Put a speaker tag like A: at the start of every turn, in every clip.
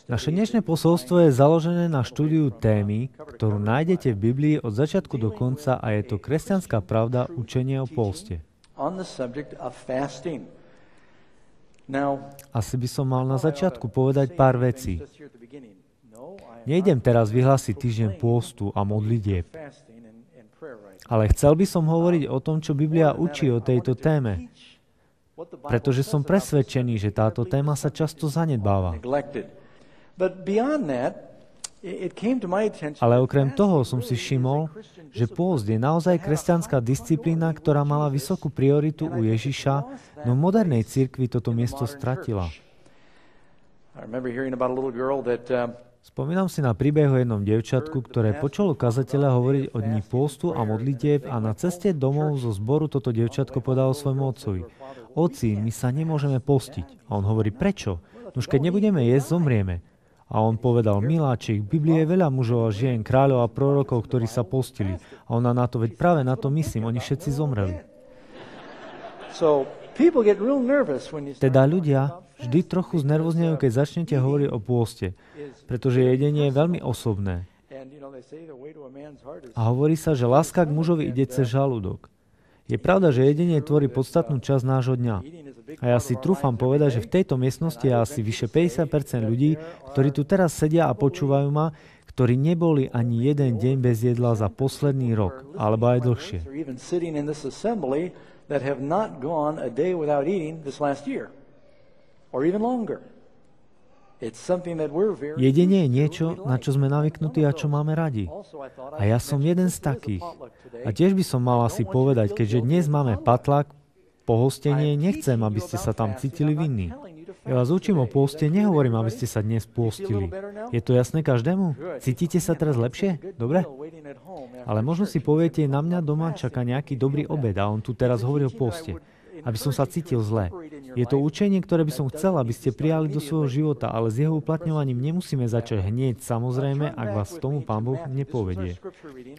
A: Naše dnešné posolstvo je založené na štúdiu témy, ktorú nájdete v Biblii od začiatku do konca a je to kresťanská pravda, učenie o pôste. Asi by som mal na začiatku povedať pár vecí. Nejdem teraz vyhlásiť týždeň pôstu a modlitieb, ale chcel by som hovoriť o tom, čo Biblia učí o tejto téme, pretože som presvedčený, že táto téma sa často zanedbáva. Ale okrem toho som si všimol, že pôst je naozaj kresťanská disciplína, ktorá mala vysokú prioritu u Ježiša, no v modernej cirkvi toto miesto stratila. Spomínam si na príbeh o jednom dievčatku, ktoré počalo kazateľa hovoriť o dni pôstu a modlitieb a na ceste domov zo zboru toto dievčatko podalo svojmu otcovi. Oci, my sa nemôžeme postiť. A on hovorí, prečo? Nož keď nebudeme jesť, zomrieme. A on povedal, miláčik, v Biblii je veľa mužov a žien, kráľov a prorokov, ktorí sa postili. A ona na to, veď práve na to myslím, oni všetci zomreli. Teda ľudia vždy trochu znervoznejú, keď začnete hovoriť o pôste, pretože jedenie je veľmi osobné. A hovorí sa, že láska k mužovi ide cez žalúdok. Je pravda, že jedenie tvorí podstatnú časť nášho dňa. A ja si trúfam povedať, že v tejto miestnosti je asi vyše 50% ľudí, ktorí tu teraz sedia a počúvajú ma, ktorí neboli ani jeden deň bez jedla za posledný rok, alebo aj dlhšie. Jedenie je niečo, na čo sme navyknutí a čo máme radi. A ja som jeden z takých. A tiež by som mal asi povedať, keďže dnes máme patlak, pohostenie, nechcem, aby ste sa tam cítili vinní. Ja vás učím o pôste, nehovorím, aby ste sa dnes pôstili. Je to jasné každému? Cítite sa teraz lepšie? Dobre? Ale možno si poviete, na mňa doma čaká nejaký dobrý obed a on tu teraz hovorí o pôste. Aby som sa cítil zle. Je to učenie, ktoré by som chcel, aby ste prijali do svojho života, ale s jeho uplatňovaním nemusíme začať hneď, samozrejme, ak vás k tomu Pán Boh nepovedie.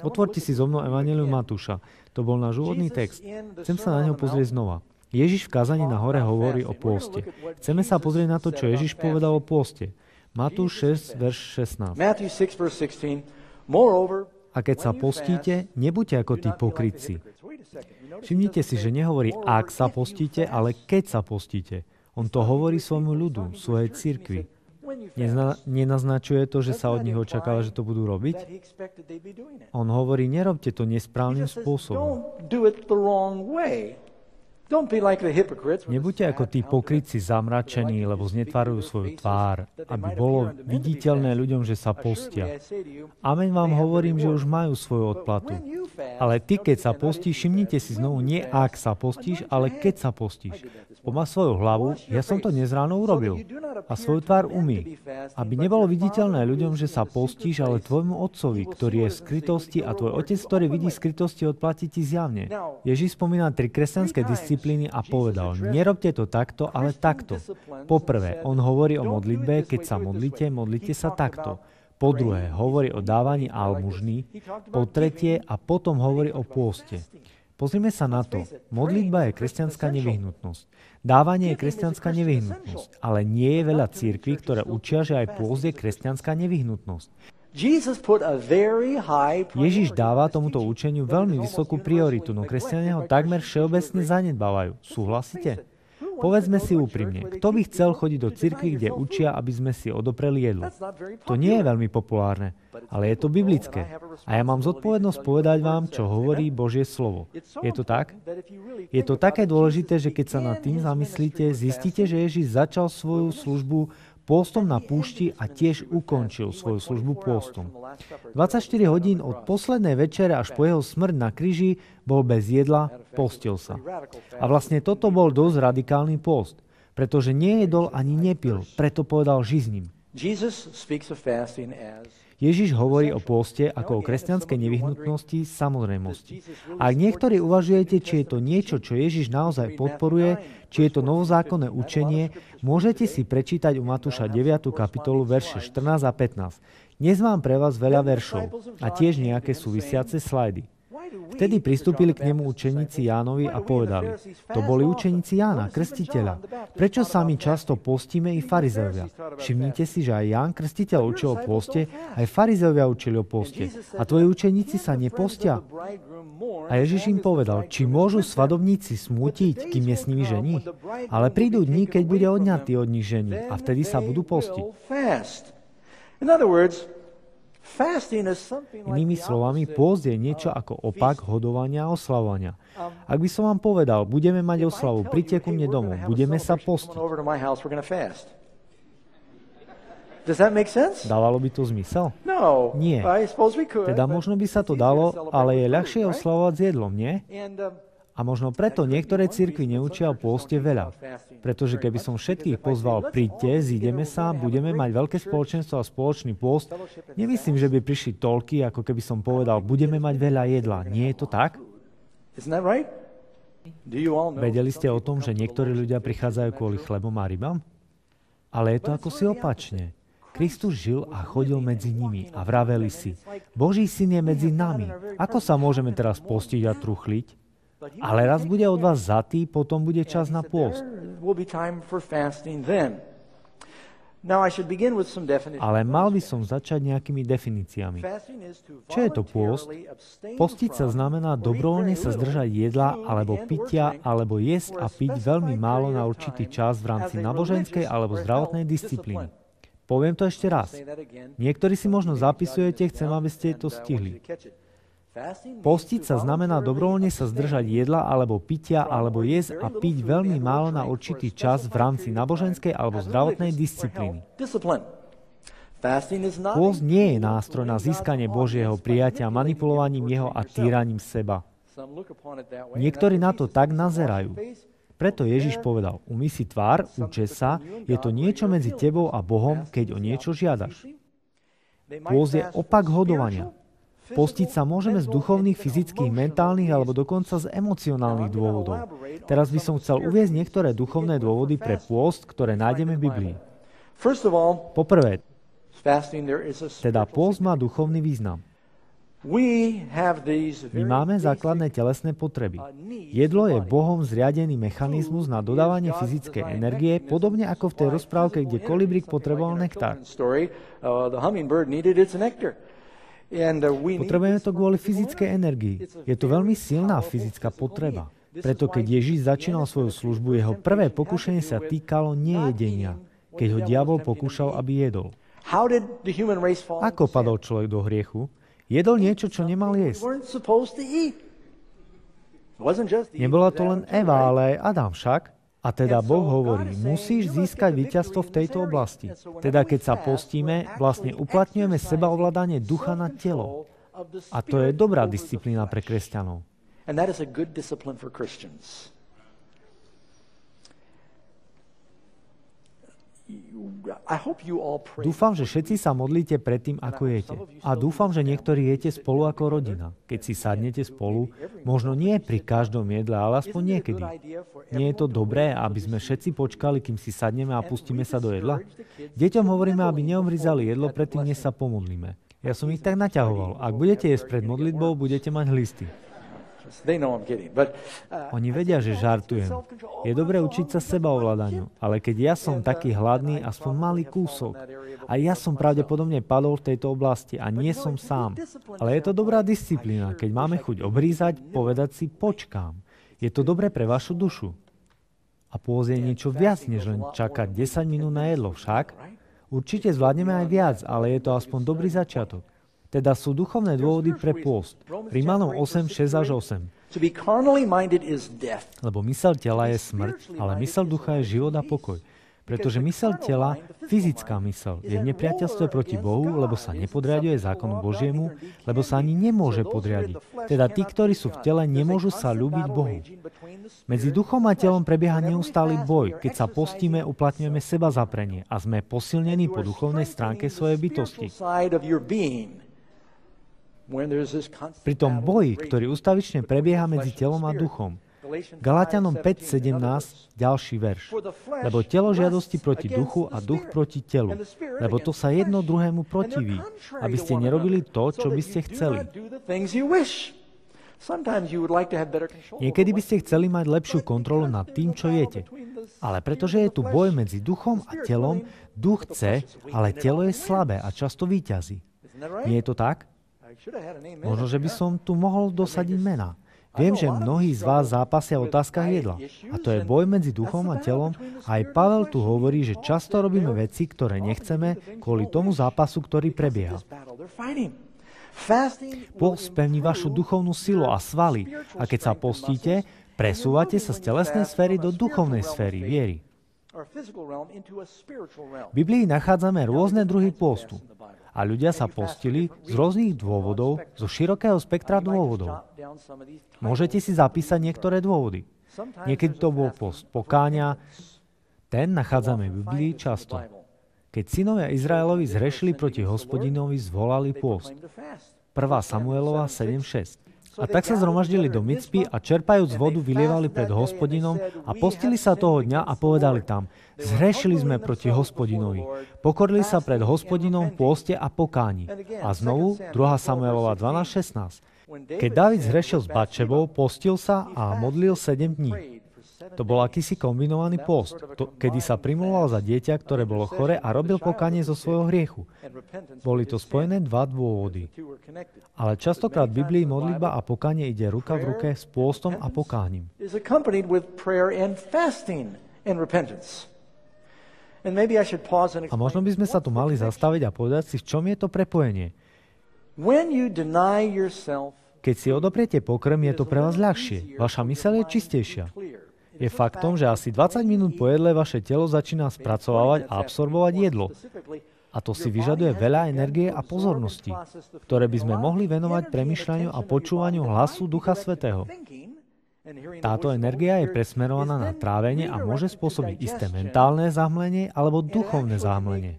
A: Otvorte si so mnou Evanjelium Matúša. To bol náš úvodný text. Chcem sa na neho pozrieť znova. Ježiš v kázaní na hore hovorí o pôste. Chceme sa pozrieť na to, čo Ježiš povedal o pôste. Matúš 6, verš 16. A keď sa postíte, nebuďte ako tí pokrytci. Všimnite si, že nehovorí, ak sa postíte, ale keď sa postíte. On to hovorí svojmu ľudu, svojej cirkvi. Nenaznačuje to, že sa od nich očakáva, že to budú robiť. On hovorí, nerobte to nesprávnym spôsobom. Nebuďte ako tí pokrytci zamračení, lebo znetvarujú svoju tvár, aby bolo viditeľné ľuďom, že sa postia. Amen vám hovorím, že už majú svoju odplatu. Ale ty, keď sa postíš, všimnite si znovu, nie ak sa postíš, ale keď sa postíš. Pomá svoju hlavu, ja som to dnes ráno urobil. A svoju tvár umý. Aby nebolo viditeľné ľuďom, že sa postíš, ale tvojmu otcovi, ktorý je v skrytosti a tvoj otec, ktorý vidí v skrytosti, odplatí ti zjavne. Ježiš spomína 3 kresťanské disciplíny a povedal, nerobte to takto, ale takto. Poprvé, on hovorí o modlitbe, keď sa modlite sa takto. Po druhé, hovorí o dávaní almužny. Po tretie a potom hovorí o pôste. Pozrime sa na to. Modlitba je kresťanská nevyhnutnosť. Dávanie je kresťanská nevyhnutnosť, ale nie je veľa cirkví, ktoré učia, že aj pôst je kresťanská nevyhnutnosť. Ježiš dáva tomuto učeniu veľmi vysokú prioritu, no kresťania ho takmer všeobecne zanedbávajú. Súhlasíte? Povedzme si úprimne, kto by chcel chodiť do cirkvi, kde učia, aby sme si odopreli jedlo? To nie je veľmi populárne, ale je to biblické. A ja mám zodpovednosť povedať vám, čo hovorí Božie slovo. Je to tak? Je to také dôležité, že keď sa nad tým zamyslíte, zistíte, že Ježiš začal svoju službu pôstom na púšti a tiež ukončil svoju službu pôstom. 24 hodín od poslednej večere až po jeho smrť na kríži bol bez jedla, postil sa. A vlastne toto bol dosť radikálny pôst, pretože nejedol ani nepil, preto povedal žizním. Ježiš hovorí o pôste ako o kresťanskej nevyhnutnosti, samozrejmosti. Ak niektorí uvažujete, či je to niečo, čo Ježiš naozaj podporuje, či je to novozákonné učenie, môžete si prečítať u Matúša 9. kapitolu verše 14 a 15. Dnes mám pre vás veľa veršov a tiež nejaké súvisiace slajdy. Vtedy pristúpili k nemu učeníci Jánovi a povedali, to boli učeníci Jána, Krstiteľa. Prečo sa my často postíme i farizeovia? Všimnite si, že aj Ján Krstiteľ učil o pôste, aj farizeovia učili o pôste. A tvoji učeníci sa nepostia? A Ježiš im povedal, či môžu svadobníci smútiť, kým je s nimi ženích? Ale prídu dni, keď bude odňatý od nich ženích a vtedy sa budú postiť. Inými slovami, pôst je niečo ako opak hodovania a oslavovania. Ak by som vám povedal, budeme mať oslavu, príďte ku mne domov, budeme sa postiť. Dávalo by to zmysel? Nie. Teda možno by sa to dalo, ale je ľahšie oslavovať s jedlom, nie? A možno preto niektoré cirkvi neučia o pôste veľa. Pretože keby som všetkých pozval, príďte, zídeme sa, budeme mať veľké spoločenstvo a spoločný pôst, nemyslím, že by prišli toľky, ako keby som povedal, budeme mať veľa jedla. Nie je to tak? Vedeli ste o tom, že niektorí ľudia prichádzajú kvôli chlebom a rybám? Ale je to ako si opačne. Kristus žil a chodil medzi nimi a vraveli si, Boží syn je medzi nami. Ako sa môžeme teraz postiť a truchliť? Ale raz bude od vás zatý, potom bude čas na pôst. Ale mal by som začať nejakými definíciami. Čo je to pôst? Postiť sa znamená dobrovoľne sa zdržať jedla alebo pitia, alebo jesť a piť veľmi málo na určitý čas v rámci náboženskej alebo zdravotnej disciplíny. Poviem to ešte raz. Niektorí si možno zapisujete, chcem, aby ste to stihli. Postiť sa znamená dobrovoľne sa zdržať jedla alebo pitia alebo jesť a piť veľmi málo na určitý čas v rámci náboženskej alebo zdravotnej disciplíny. Pôst nie je nástroj na získanie Božieho prijatia manipulovaním jeho a týraním seba. Niektorí na to tak nazerajú. Preto Ježiš povedal, umyj si tvár, uče sa, je to niečo medzi tebou a Bohom, keď o niečo žiadaš. Pôst je opak hodovania. Postiť sa môžeme z duchovných, fyzických, mentálnych alebo dokonca z emocionálnych dôvodov. Teraz by som chcel uviesť niektoré duchovné dôvody pre pôst, ktoré nájdeme v Biblii. Poprvé, teda pôst má duchovný význam. My máme základné telesné potreby. Jedlo je Bohom zriadený mechanizmus na dodávanie fyzickej energie, podobne ako v tej rozprávke, kde kolibrík potreboval nektár. Potrebujeme to kvôli fyzickej energii. Je to veľmi silná fyzická potreba. Preto keď Ježiš začínal svoju službu, jeho prvé pokušenie sa týkalo nejedenia, keď ho diabol pokúšal, aby jedol. Ako padol človek do hriechu? Jedol niečo, čo nemal jesť. Nebola to len Eva, ale aj Adam však. A teda Boh hovorí, musíš získať víťazstvo v tejto oblasti. Teda keď sa postíme, vlastne uplatňujeme sebaovládanie ducha na telo. A to je dobrá disciplína pre kresťanov. Dúfam, že všetci sa modlíte pred tým, ako jete. A dúfam, že niektorí jete spolu ako rodina. Keď si sadnete spolu, možno nie pri každom jedle, ale aspoň niekedy. Nie je to dobré, aby sme všetci počkali, kým si sadneme a pustíme sa do jedla? Deťom hovoríme, aby neobrizali jedlo predtým, než sa pomodlíme. Ja som ich tak naťahoval. Ak budete jesť pred modlitbou, budete mať hlisty. Oni vedia, že žartujem. Je dobré učiť sa sebaovládaniu, ale keď ja som taký hladný, aspoň malý kúsok. A ja som pravdepodobne padol v tejto oblasti a nie som sám. Ale je to dobrá disciplína, keď máme chuť obrízať, povedať si počkám. Je to dobré pre vašu dušu. A pôst je niečo viac, než len čakať 10 minút na jedlo však. Určite zvládneme aj viac, ale je to aspoň dobrý začiatok. Teda sú duchovné dôvody pre pôst. Rímanom 8, 6 až 8. Lebo myseľ tela je smrť, ale myseľ ducha je život a pokoj. Pretože myseľ tela, fyzická myseľ, je v nepriateľstve proti Bohu, lebo sa nepodriaďuje zákonu Božiemu, lebo sa ani nemôže podriadiť. Teda tí, ktorí sú v tele, nemôžu sa ľúbiť Bohu. Medzi duchom a telom prebieha neustály boj. Keď sa postíme, uplatňujeme seba zaprenie a sme posilnení po duchovnej stránke svojej bytosti. Pri tom boji, ktorý ustavične prebieha medzi telom a duchom. Galatianom 5.17, ďalší verš. Lebo telo žiadosti proti duchu a duch proti telu. Lebo to sa jedno druhému protiví, aby ste nerobili to, čo by ste chceli. Niekedy by ste chceli mať lepšiu kontrolu nad tým, čo jete. Ale pretože je tu boj medzi duchom a telom, duch chce, ale telo je slabé a často víťazí. Nie je to tak? Možno, že by som tu mohol dosadiť mená. Viem, že mnohí z vás zápasia v otázkach jedla. A to je boj medzi duchom a telom. A aj Pavel tu hovorí, že často robíme veci, ktoré nechceme, kvôli tomu zápasu, ktorý prebieha. Pôst pevní vašu duchovnú silu a svaly. A keď sa postíte, presúvate sa z telesnej sféry do duchovnej sféry viery. V Biblii nachádzame rôzne druhy pôstu. A ľudia sa postili z rôznych dôvodov, zo širokého spektra dôvodov. Môžete si zapísať niektoré dôvody. Niekedy to bol post pokáňa. Ten nachádzame v Biblii často. Keď synovia Izraelovi zhrešili proti Hospodinovi, zvolali pôst. 1. Samuelova 7.6. A tak sa zhromaždili do Micpy a čerpajúc vodu vylievali pred Hospodinom a postili sa toho dňa a povedali tam: zhrešili sme proti Hospodinovi. Pokorili sa pred Hospodinom v pôste a pokáni. A znovu 2. Samuelova 12.16. Keď Dávid zhrešil s Batšebou, postil sa a modlil 7 dní. To bol akýsi kombinovaný pôst, kedy sa primúval za dieťa, ktoré bolo chore a robil pokánie zo svojho hriechu. Boli to spojené dva dôvody. Ale častokrát v Biblii modlitba a pokánie ide ruka v ruke s pôstom a pokáním. A možno by sme sa tu mali zastaviť a povedať si, v čom je to prepojenie. Keď si odopriete pokrm, je to pre vás ľahšie. Vaša myseľ je čistejšia. Je faktom, že asi 20 minút po jedle vaše telo začína spracovávať a absorbovať jedlo. A to si vyžaduje veľa energie a pozornosti, ktoré by sme mohli venovať premýšľaniu a počúvaniu hlasu Ducha Svätého. Táto energia je presmerovaná na trávenie a môže spôsobiť isté mentálne zahmlenie alebo duchovné zahmlenie.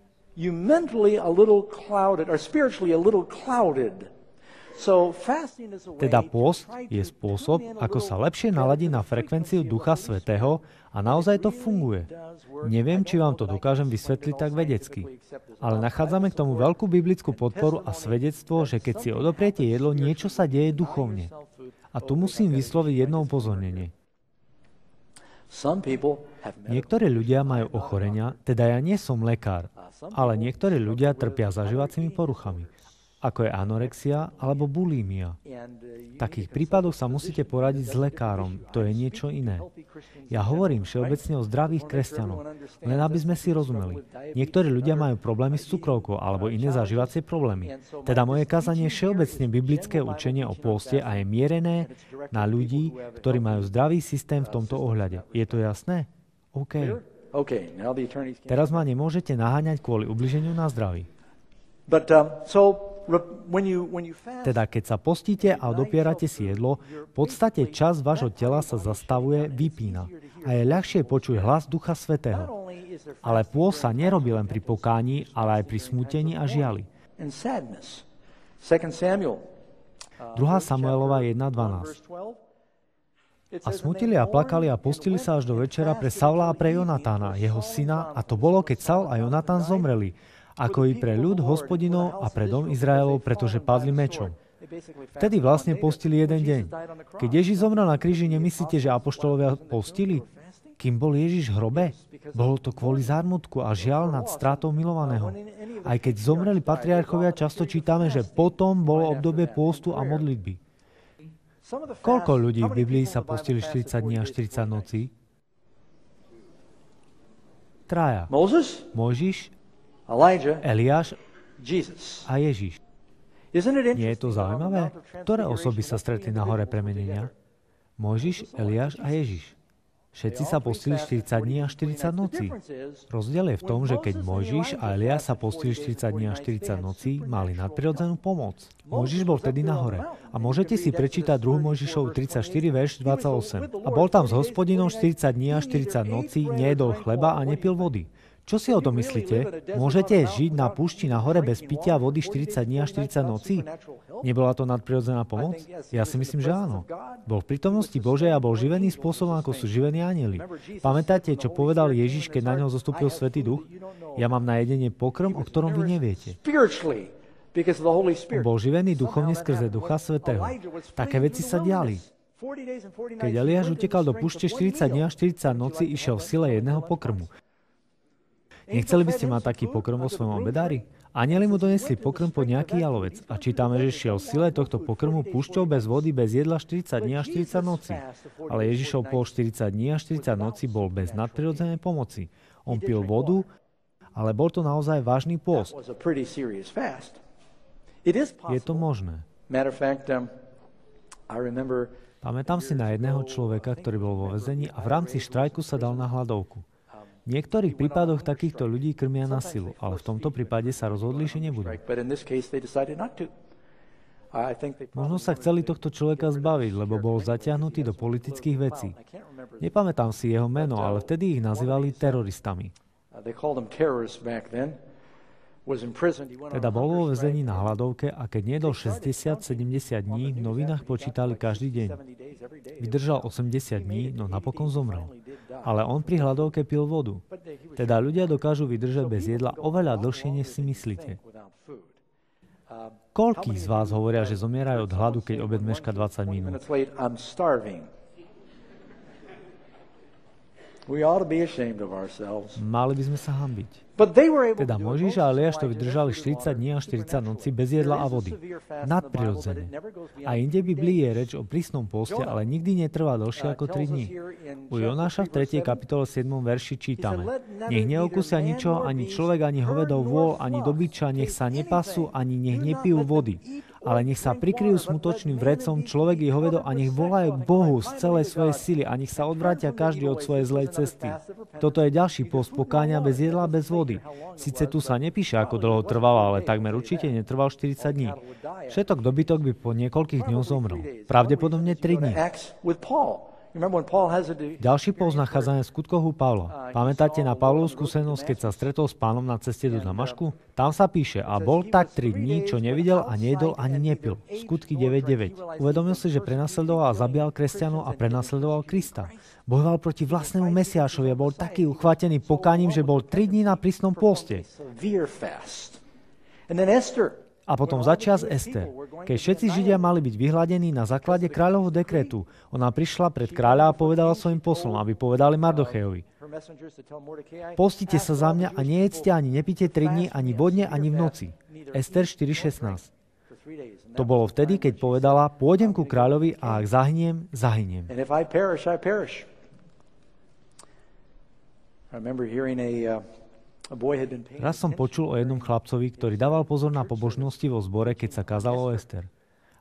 A: Teda pôst je spôsob, ako sa lepšie naladiť na frekvenciu Ducha Svätého a naozaj to funguje. Neviem, či vám to dokážem vysvetliť tak vedecky, ale nachádzame k tomu veľkú biblickú podporu a svedectvo, že keď si odopriete jedlo, niečo sa deje duchovne. A tu musím vysloviť jedno upozornenie. Niektorí ľudia majú ochorenia, teda ja nie som lekár, ale niektorí ľudia trpia zažívacími poruchami, ako je anorexia alebo bulímia. V takých prípadoch sa musíte poradiť s lekárom, to je niečo iné. Ja hovorím všeobecne o zdravých kresťanoch, len aby sme si rozumeli. Niektorí ľudia majú problémy s cukrovkou alebo iné zažívacie problémy. Teda moje kázanie je všeobecne biblické učenie o pôste a je mierené na ľudí, ktorí majú zdravý systém v tomto ohľade. Je to jasné? OK. Teraz ma nemôžete naháňať kvôli ubliženiu na zdraví. Teda keď sa postíte a odopierate si jedlo, v podstate časť vášho tela sa zastavuje, vypína a je ľahšie počuť hlas Ducha Svätého. Ale pôst sa nerobí len pri pokání, ale aj pri smútení a žiali. 2. Samuelova 1.12. A smutili a plakali a postili sa až do večera pre Saula a pre Jonatána, jeho syna, a to bolo, keď Saul a Jonatán zomreli, ako i pre ľud Hospodinov a pre dom Izraelov, pretože padli mečom. Vtedy vlastne postili jeden deň. Keď Ježiš zomrel na kríži, nemyslíte, že apoštolovia postili? Kým bol Ježiš v hrobe? Bolo to kvôli zármutku a žiaľ nad strátou milovaného. Aj keď zomreli patriarchovia, často čítame, že potom bolo obdobie pôstu a modlitby. Koľko ľudí v Biblii sa postili 40 dní a 40 nocí? 3. Mojžiš, Eliáš a Ježiš. Nie je to zaujímavé? Ktoré osoby sa stretli na hore premenenia? Mojžiš, Eliáš a Ježiš. Všetci sa postili 40 dní a 40 nocí. Rozdiel je v tom, že keď Mojžiš a Eliáš sa postili 40 dní a 40 nocí, mali nadprirodzenú pomoc. Mojžiš bol vtedy nahore. A môžete si prečítať 2. Mojžišov 34, verš 28. A bol tam s Hospodinom 40 dní a 40 nocí, nejedol chleba a nepil vody. Čo si o tom myslíte? Môžete žiť na púšti na hore bez pitia vody 40 dní a 40 nocí? Nebola to nadprirodzená pomoc? Ja si myslím, že áno. Bol v prítomnosti Božej a bol živený spôsobom, ako sú živení anjeli. Pamätáte, čo povedal Ježiš, keď na ňo zostúpil Svätý Duch? Ja mám na jedenie pokrm, o ktorom vy neviete. On bol živený duchovne skrze Ducha Svätého. Také veci sa diali. Keď Eliáš utekal do púšte 40 dní a 40 noci, išiel v sile jedného pokrmu. Nechceli by ste mať taký pokrm vo svojom obedári? Anjeli mu donesli pokrm pod nejaký jalovec a čítame, že šiel v sile tohto pokrmu púšťou bez vody, bez jedla 40 dní a 40 noci. Ale Ježišov pol 40 dní a 40 noci bol bez nadprirodzenej pomoci. On pil vodu, ale bol to naozaj vážny pôst. Je to možné. Pamätám si na jedného človeka, ktorý bol vo väzení a v rámci štrajku sa dal na hladovku. V niektorých prípadoch takýchto ľudí krmia na silu, ale v tomto prípade sa rozhodli, že nebudú. Možno sa chceli tohto človeka zbaviť, lebo bol zatiahnutý do politických vecí. Nepamätám si jeho meno, ale vtedy ich nazývali teroristami. Teda bol vo väzení na hladovke a keď nejedol 60-70 dní, v novinách počítali každý deň. Vydržal 80 dní, no napokon zomrel. Ale on pri hladovke pil vodu. Teda ľudia dokážu vydržať bez jedla oveľa dlhšie, než si myslíte. Koľký z vás hovoria, že zomierajú od hladu, keď obed meška 20 minút? Mali by sme sa hanbiť. Teda Mojžiš a Eliáš to vydržali 40 dní a 40 noci bez jedla a vody. Nadprirodzene. A inde v Biblii je reč o prísnom pôste, ale nikdy netrvá dlhšie ako 3 dní. U Jonáša v 3. kapitole 7. verši čítame: Nech neokúsia ničoho ani človek, ani hovedov vôľ, ani dobyča, nech sa nepasú, ani nech nepijú vody. Ale nech sa prikryjú smutočným vrecom človek i hovedo a nech volajú k Bohu z celej svojej sily a nech sa odvrátia každý od svojej zlej cesty. Toto je ďalší pôst pokánia bez jedla, bez vody. Sice tu sa nepíše, ako dlho trvalo, ale takmer určite netrval 40 dní. Všetok dobytok by po niekoľkých dňoch zomrel. Pravdepodobne 3 dní. Ďalší pôst nachádzame v skutkoch u Pavla. Pamätáte na Pavlovú skúsenosť, keď sa stretol s Pánom na ceste do Damašku? Tam sa píše: a bol tak 3 dní, čo nevidel a nejedol ani nepil. Skutky 9.9. Uvedomil si, že prenasledoval a zabíjal kresťanov a prenasledoval Krista. Bojoval proti vlastnému Mesiášovi a bol taký uchvátený pokáním, že bol 3 dní na prísnom pôste. A potom začias Ester. Keď všetci Židia mali byť vyhladení na základe kráľovho dekretu, ona prišla pred kráľa a povedala svojim poslom, aby povedali Mardochejovi: Postite sa za mňa a nejedzte ani nepite 3 dní, ani vodne, ani v noci. Ester 4.16. To bolo vtedy, keď povedala: Pôjdem ku kráľovi a ak zahyniem, zahyniem. Raz som počul o jednom chlapcovi, ktorý dával pozor na pobožnosti vo zbore, keď sa kázalo o Ester.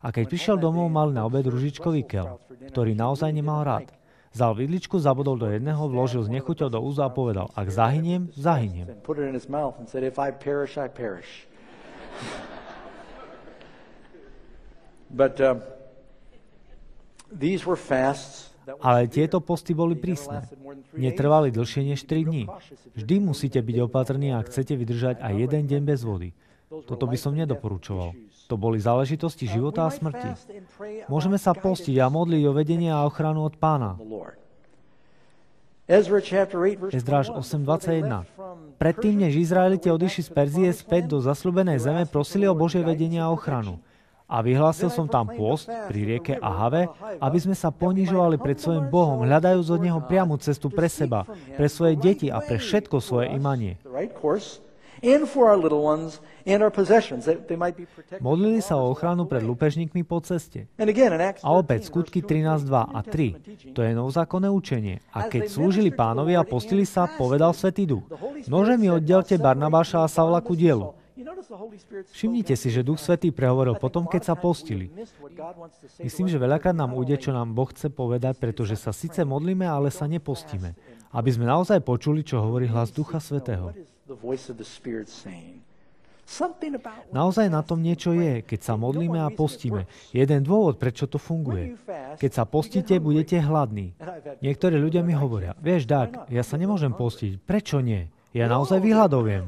A: A keď prišiel domov, mal na obed ružičkový keľ, ktorý naozaj nemal rád. Vzal vidličku, zabodol do jedného, vložil s nechuťou do úza a povedal: Ak zahyniem, zahyniem. Ale tieto posty boli prísne. Netrvali dlhšie než 3 dní. Vždy musíte byť opatrní, ak chcete vydržať aj jeden deň bez vody. Toto by som nedoporučoval. To boli záležitosti života a smrti. Môžeme sa postiť a modliť o vedenie a ochranu od Pána. Ezdráž 8.21. Predtým, než Izraelite odišli z Perzie späť do zasľúbenej zeme, prosili o Božie vedenie a ochranu. A vyhlásil som tam pôst pri rieke Ahave, aby sme sa ponižovali pred svojim Bohom, hľadajúc od Neho priamu cestu pre seba, pre svoje deti a pre všetko svoje imanie. Modlili sa o ochranu pred lúpežníkmi po ceste. A opäť skutky 13.2 a 3. To je novzákonné učenie. A keď slúžili Pánovi a postili sa, povedal Svätý Duch: Nože mi oddelte Barnabáša a Saula ku dielu. Všimnite si, že Duch Svätý prehovoril potom, keď sa postili. Myslím, že veľakrát nám ujde, čo nám Boh chce povedať, pretože sa síce modlíme, ale sa nepostíme. Aby sme naozaj počuli, čo hovorí hlas Ducha Svätého. Naozaj na tom niečo je, keď sa modlíme a postíme. Jeden dôvod, prečo to funguje. Keď sa postíte, budete hladní. Niektorí ľudia mi hovoria: Vieš, Dag, ja sa nemôžem postiť. Prečo nie? Ja naozaj vyhľadovujem.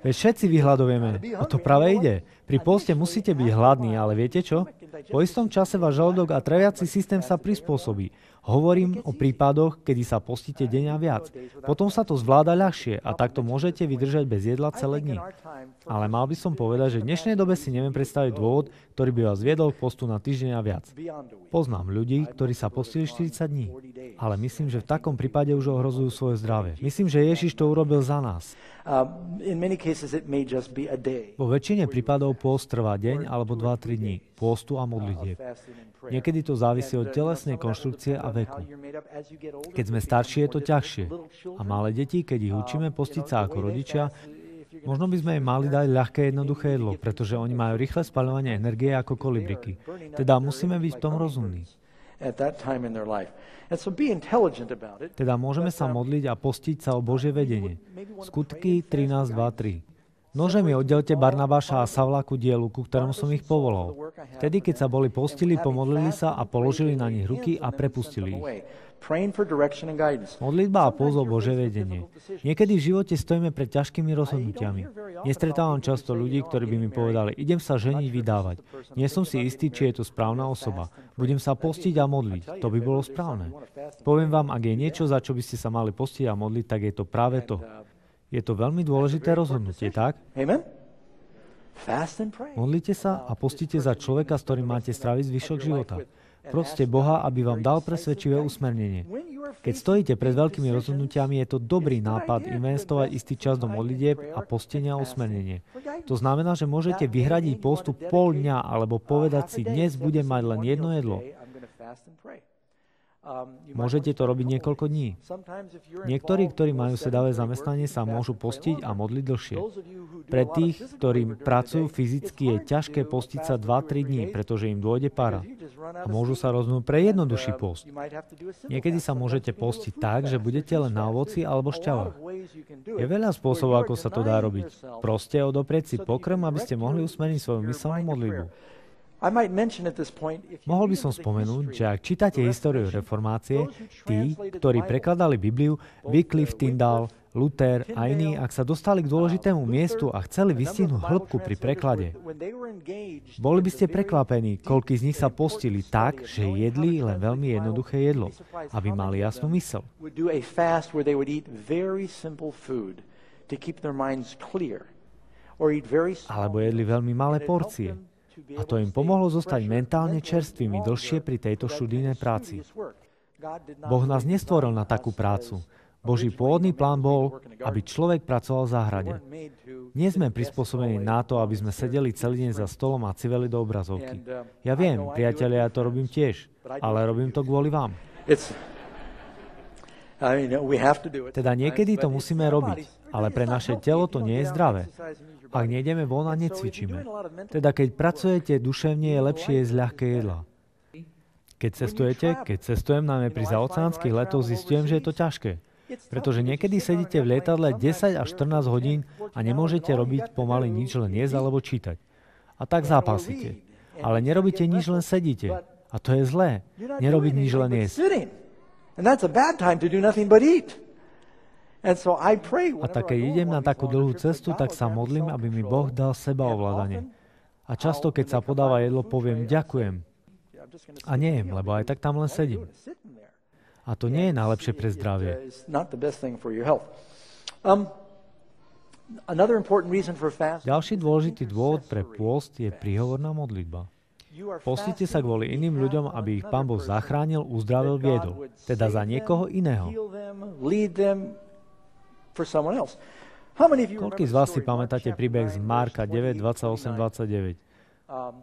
A: Veď všetci vyhľadujeme. O to práve ide. Pri poste musíte byť hladní, ale viete čo? Po istom čase váš žalúdok a traviaci systém sa prispôsobí. Hovorím o prípadoch, kedy sa postíte deň a viac. Potom sa to zvláda ľahšie a takto môžete vydržať bez jedla celé dni. Ale mal by som povedať, že v dnešnej dobe si neviem predstaviť dôvod, ktorý by vás viedol k postu na týždeň a viac. Poznám ľudí, ktorí sa postili 40 dní, ale myslím, že v takom prípade už ohrozujú svoje zdravie. Myslím, že Ježiš to urobil za nás. Vo väčšine prípadov pôst trvá deň alebo 2-3 dní, pôstu a modlitieb. Niekedy to závisí od telesnej konštrukcie a veku. Keď sme starší, je to ťažšie. A malé deti, keď ich učíme postiť sa ako rodičia, možno by sme im mali dať ľahké, jednoduché jedlo, pretože oni majú rýchle spaľovanie energie ako kolibriky. Teda musíme byť v tom rozumní. Teda môžeme sa modliť a postiť sa o Božie vedenie. Skutky 13:2-3. Nože mi oddelte Barnabáša a Savla ku dielu, ku ktorému som ich povolal. Vtedy, keď sa boli postili, pomodlili sa a položili na nich ruky a prepustili ich. Modlitba a pôzol Božie vedenie. Niekedy v živote stojíme pred ťažkými rozhodnutiami. Nestretávam často ľudí, ktorí by mi povedali, idem sa ženiť, vydávať. Nie som si istý, či je to správna osoba. Budem sa postiť a modliť. To by bolo správne. Poviem vám, ak je niečo, za čo by ste sa mali postiť a modliť, tak je to práve to. Je to veľmi dôležité rozhodnutie, tak? Modlite sa a postite za človeka, s ktorým máte stráviť zvyšok života. Proste Boha, aby vám dal presvedčivé usmernenie. Keď stojíte pred veľkými rozhodnutiami, je to dobrý nápad investovať istý čas do modlitieb a postenia a usmernenie. To znamená, že môžete vyhradiť postup pol dňa alebo povedať si, dnes budem mať len jedno jedlo. Môžete to robiť niekoľko dní. Niektorí, ktorí majú sedavé zamestnanie, sa môžu postiť a modliť dlhšie. Pre tých, ktorí pracujú fyzicky, je ťažké postiť sa 2-3 dní, pretože im dôjde para. A môžu sa rozhodnúť pre jednoduchší post. Niekedy sa môžete postiť tak, že budete len na ovoci alebo šťavách. Je veľa spôsobov, ako sa to dá robiť. Proste odoprieť si pokrm, aby ste mohli usmerniť svoju myselnú modlitbu. Mohol by som spomenúť, že ak čítate históriu reformácie, tí, ktorí prekladali Bibliu, Wycliffe, Tyndale, Luther a iní, ak sa dostali k dôležitému miestu a chceli vystihnúť hĺbku pri preklade, boli by ste prekvapení, koľkí z nich sa postili tak, že jedli len veľmi jednoduché jedlo, aby mali jasnú myseľ. Alebo jedli veľmi malé porcie. A to im pomohlo zostať mentálne čerstvými dlhšie pri tejto študijnej práci. Boh nás nestvoril na takú prácu. Boží pôvodný plán bol, aby človek pracoval v záhrade. Nie sme prispôsobení na to, aby sme sedeli celý deň za stolom a civeli do obrazovky. Ja viem, priatelia, ja to robím tiež, ale robím to kvôli vám. Teda niekedy to musíme robiť, ale pre naše telo to nie je zdravé. Ak nejdeme von a necvičíme. Teda keď pracujete duševne, je lepšie jesť ľahké jedlá. Keď cestujem, najmä pri zaoceánskych letoch, zistujem, že je to ťažké. Pretože niekedy sedíte v lietadle 10 až 14 hodín a nemôžete robiť pomaly nič, len jesť alebo čítať. A tak zápasíte. Ale nerobíte nič, len sedíte. A to je zlé. Nerobiť nič, len jesť. A tak keď idem na takú dlhú cestu, tak sa modlím, aby mi Boh dal sebaovládanie. A často, keď sa podáva jedlo, poviem ďakujem. A nejem, lebo aj tak tam len sedím. A to nie je najlepšie pre zdravie. Ďalší dôležitý dôvod pre pôst je príhovorná modlitba. Postite sa kvôli iným ľuďom, aby ich Pán Boh zachránil, uzdravil, viedol. Teda za niekoho iného. Koľký z vás si pamätáte príbeh z Marka 9, 28, 29?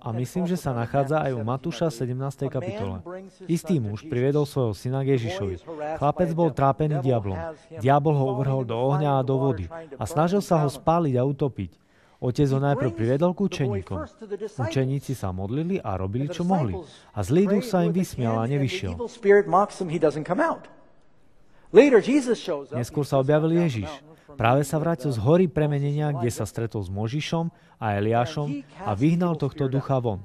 A: A myslím, že sa nachádza aj u Matúša 17. kapitole. Istý muž priviedol svojho syna k Ježišovi. Chlapec bol trápený diablom. Diabol ho uvrhol do ohňa a do vody a snažil sa ho spáliť a utopiť. Otec ho najprv priviedol k učeníkom. Učeníci sa modlili a robili, čo mohli. A zlý duch sa im vysmial a nevyšiel. Neskôr sa objavil Ježiš. Práve sa vrátil z hory premenenia, kde sa stretol s Možišom a Eliášom a vyhnal tohto ducha von.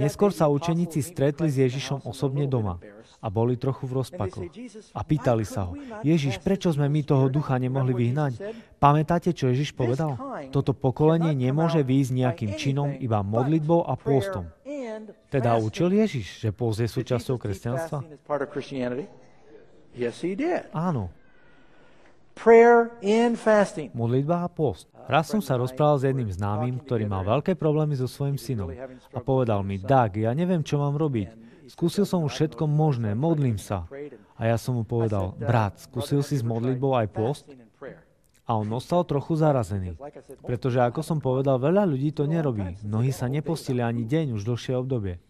A: Neskôr sa učeníci stretli s Ježišom osobne doma a boli trochu v rozpakoch. A pýtali sa ho, Ježiš, prečo sme my toho ducha nemohli vyhnať? Pamätáte, čo Ježiš povedal? Toto pokolenie nemôže výjsť nejakým činom, iba modlitbou a pôstom. Teda učil Ježiš, že pôst je súčasťou kresťanstva? Áno. Modlitba a pôst. Raz som sa rozprával s jedným známym, ktorý mal veľké problémy so svojím synom. A povedal mi, Doug, ja neviem, čo mám robiť. Skúsil som už všetko možné, modlím sa. A ja som mu povedal, brat, skúsil si s modlitbou aj pôst? A on ostal trochu zarazený. Pretože, ako som povedal, veľa ľudí to nerobí. Mnohí sa nepostili ani deň už dlhšie obdobie.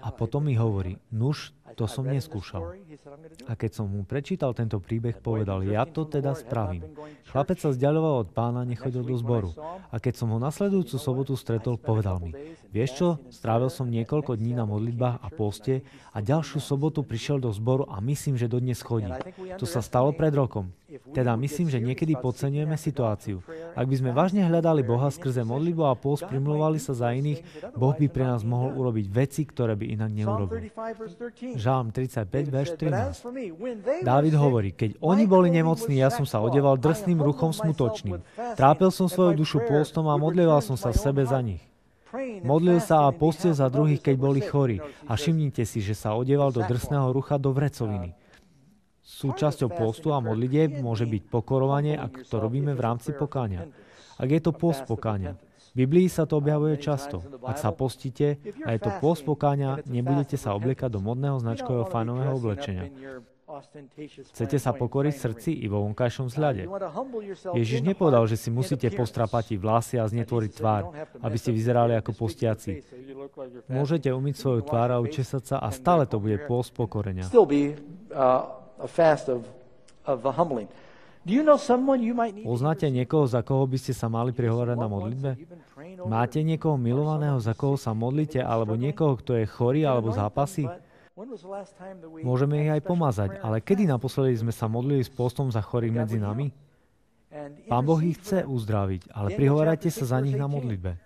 A: A potom mi hovorí, nuž, to som neskúšal. A keď som mu prečítal tento príbeh, povedal, ja to teda spravím. Chlapec sa vzdiaľoval od pána, nechodil do zboru. A keď som ho nasledujúcu sobotu stretol, povedal mi, vieš čo, strávil som niekoľko dní na modlitbách a poste a ďalšiu sobotu prišiel do zboru a myslím, že dodnes chodí. To sa stalo pred rokom. Teda myslím, že niekedy podceňujeme situáciu. Ak by sme vážne hľadali Boha skrze modlitbu a pôst, primluvali sa za iných, Boh by pre nás mohol urobiť veci, ktoré by inak neurobil. Žalm 35, verš 13. Dávid hovorí, keď oni boli nemocní, ja som sa odeval drsným ruchom smutočným. Trápil som svoju dušu pôstom a modlieval som sa v sebe za nich. Modlil sa a postil za druhých, keď boli chorí. A všimnite si, že sa odieval do drsného rucha do vrecoviny. Súčasťou pôstu a modlitieb môže byť pokorovanie, ak to robíme v rámci pokánia. Ak je to pôst pokánia. V Biblii sa to objavuje často. Ak sa postíte a je to pôst pokánia, nebudete sa obliekať do modného značkového fajnového oblečenia. Chcete sa pokoriť v srdci i vo vonkajšom vzhľade. Ježiš nepovedal, že si musíte postrapať vlasy a znetvoriť tvár, aby ste vyzerali ako postiaci. Môžete umyť svoju tvár a učesať sa a stále to bude pôst pokorenia. Poznáte niekoho, za koho by ste sa mali prihovárať na modlitbe? Máte niekoho milovaného, za koho sa modlíte, alebo niekoho, kto je chorý alebo zápasí? Môžeme ich aj pomazať, ale kedy naposledy sme sa modlili s postom za chorých medzi nami? Pán Boh ich chce uzdraviť, ale prihovárajte sa za nich na modlitbe.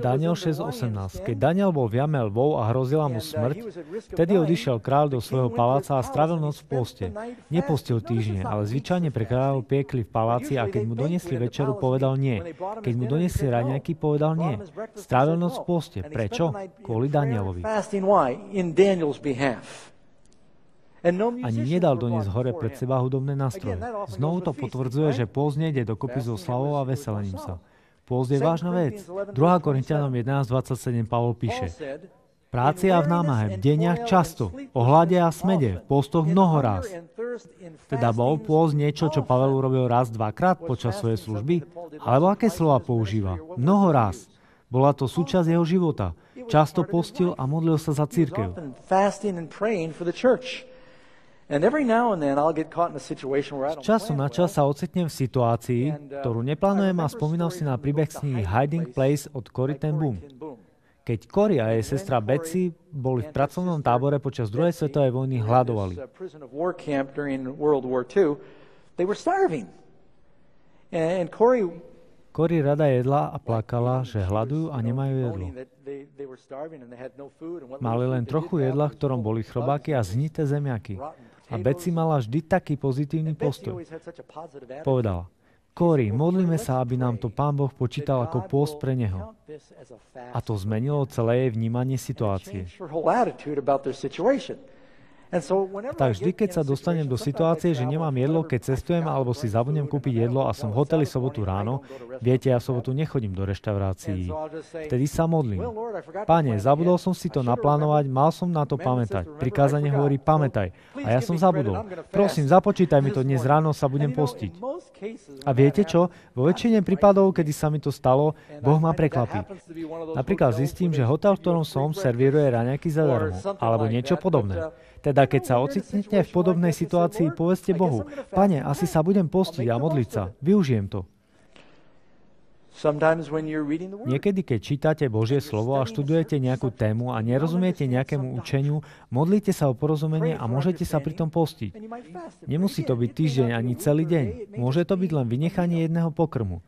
A: Daniel 6.18. Keď Daniel bol v jame lvov a hrozila mu smrť, vtedy odišiel kráľ do svojho paláca a strávil noc v poste. Nepostil týždne, ale zvyčajne pre kráľov piekli v paláci a keď mu doniesli večeru, povedal nie. Keď mu doniesli raňajky, povedal nie. Strávil noc v poste. Prečo? Kvôli Danielovi. Ani nedal doniesť hore pred seba hudobné nástroje. Znovu to potvrdzuje, že pôst nejde dokopy so slavou a veselením sa. Pôst je vážna vec. 2. Korinťanom 11.27 Pavol píše, práci a v námahe, v deniach často, o hlade a smede, v postoch mnoho ráz. Teda bol pôst niečo, čo Pavel urobil raz, dvakrát počas svojej služby? Alebo aké slova používa? Mnoho ráz. Bola to súčasť jeho života. Často postil a modlil sa za cirkev. Z času na čas sa ocitnem v situácii, ktorú neplánujem a spomínam si na príbeh z knihy Hiding Place od Corrie ten Boom. Keď Corrie a jej sestra Betsy boli v pracovnom tábore počas druhej svetovej vojny, hladovali. Corrie rada jedla a plakala, že hľadujú a nemajú jedlo. Mali len trochu jedla, v ktorom boli chrobáky a zhnité zemiaky. A Betsy mala vždy taký pozitívny postoj. Povedala, Corrie, modlíme sa, aby nám to Pán Boh počítal ako pôst pre neho. A to zmenilo celé jej vnímanie situácie. Tak vždy, keď sa dostanem do situácie, že nemám jedlo, keď cestujem alebo si zabudnem kúpiť jedlo a som v hoteli sobotu ráno, viete, ja v sobotu nechodím do reštaurácií. Vtedy sa modlím. Páne, zabudol som si to naplánovať, mal som na to pamätať. Prikázanie hovorí pamätaj. A ja som zabudol. Prosím, započítaj mi to, dnes ráno sa budem postiť. A viete čo? Vo väčšine prípadov, kedy sa mi to stalo, Boh ma prekvapí. Napríklad zistím, že hotel, v ktorom som, servíruje raňajky zadarmo, alebo niečo podobné. Teda keď sa ocitnete v podobnej situácii, povedzte Bohu, Pane, asi sa budem postiť a modliť sa. Využijem to. Niekedy, keď čítate Božie slovo a študujete nejakú tému a nerozumiete nejakému učeniu, modlite sa o porozumenie a môžete sa pritom postiť. Nemusí to byť týždeň ani celý deň. Môže to byť len vynechanie jedného pokrmu.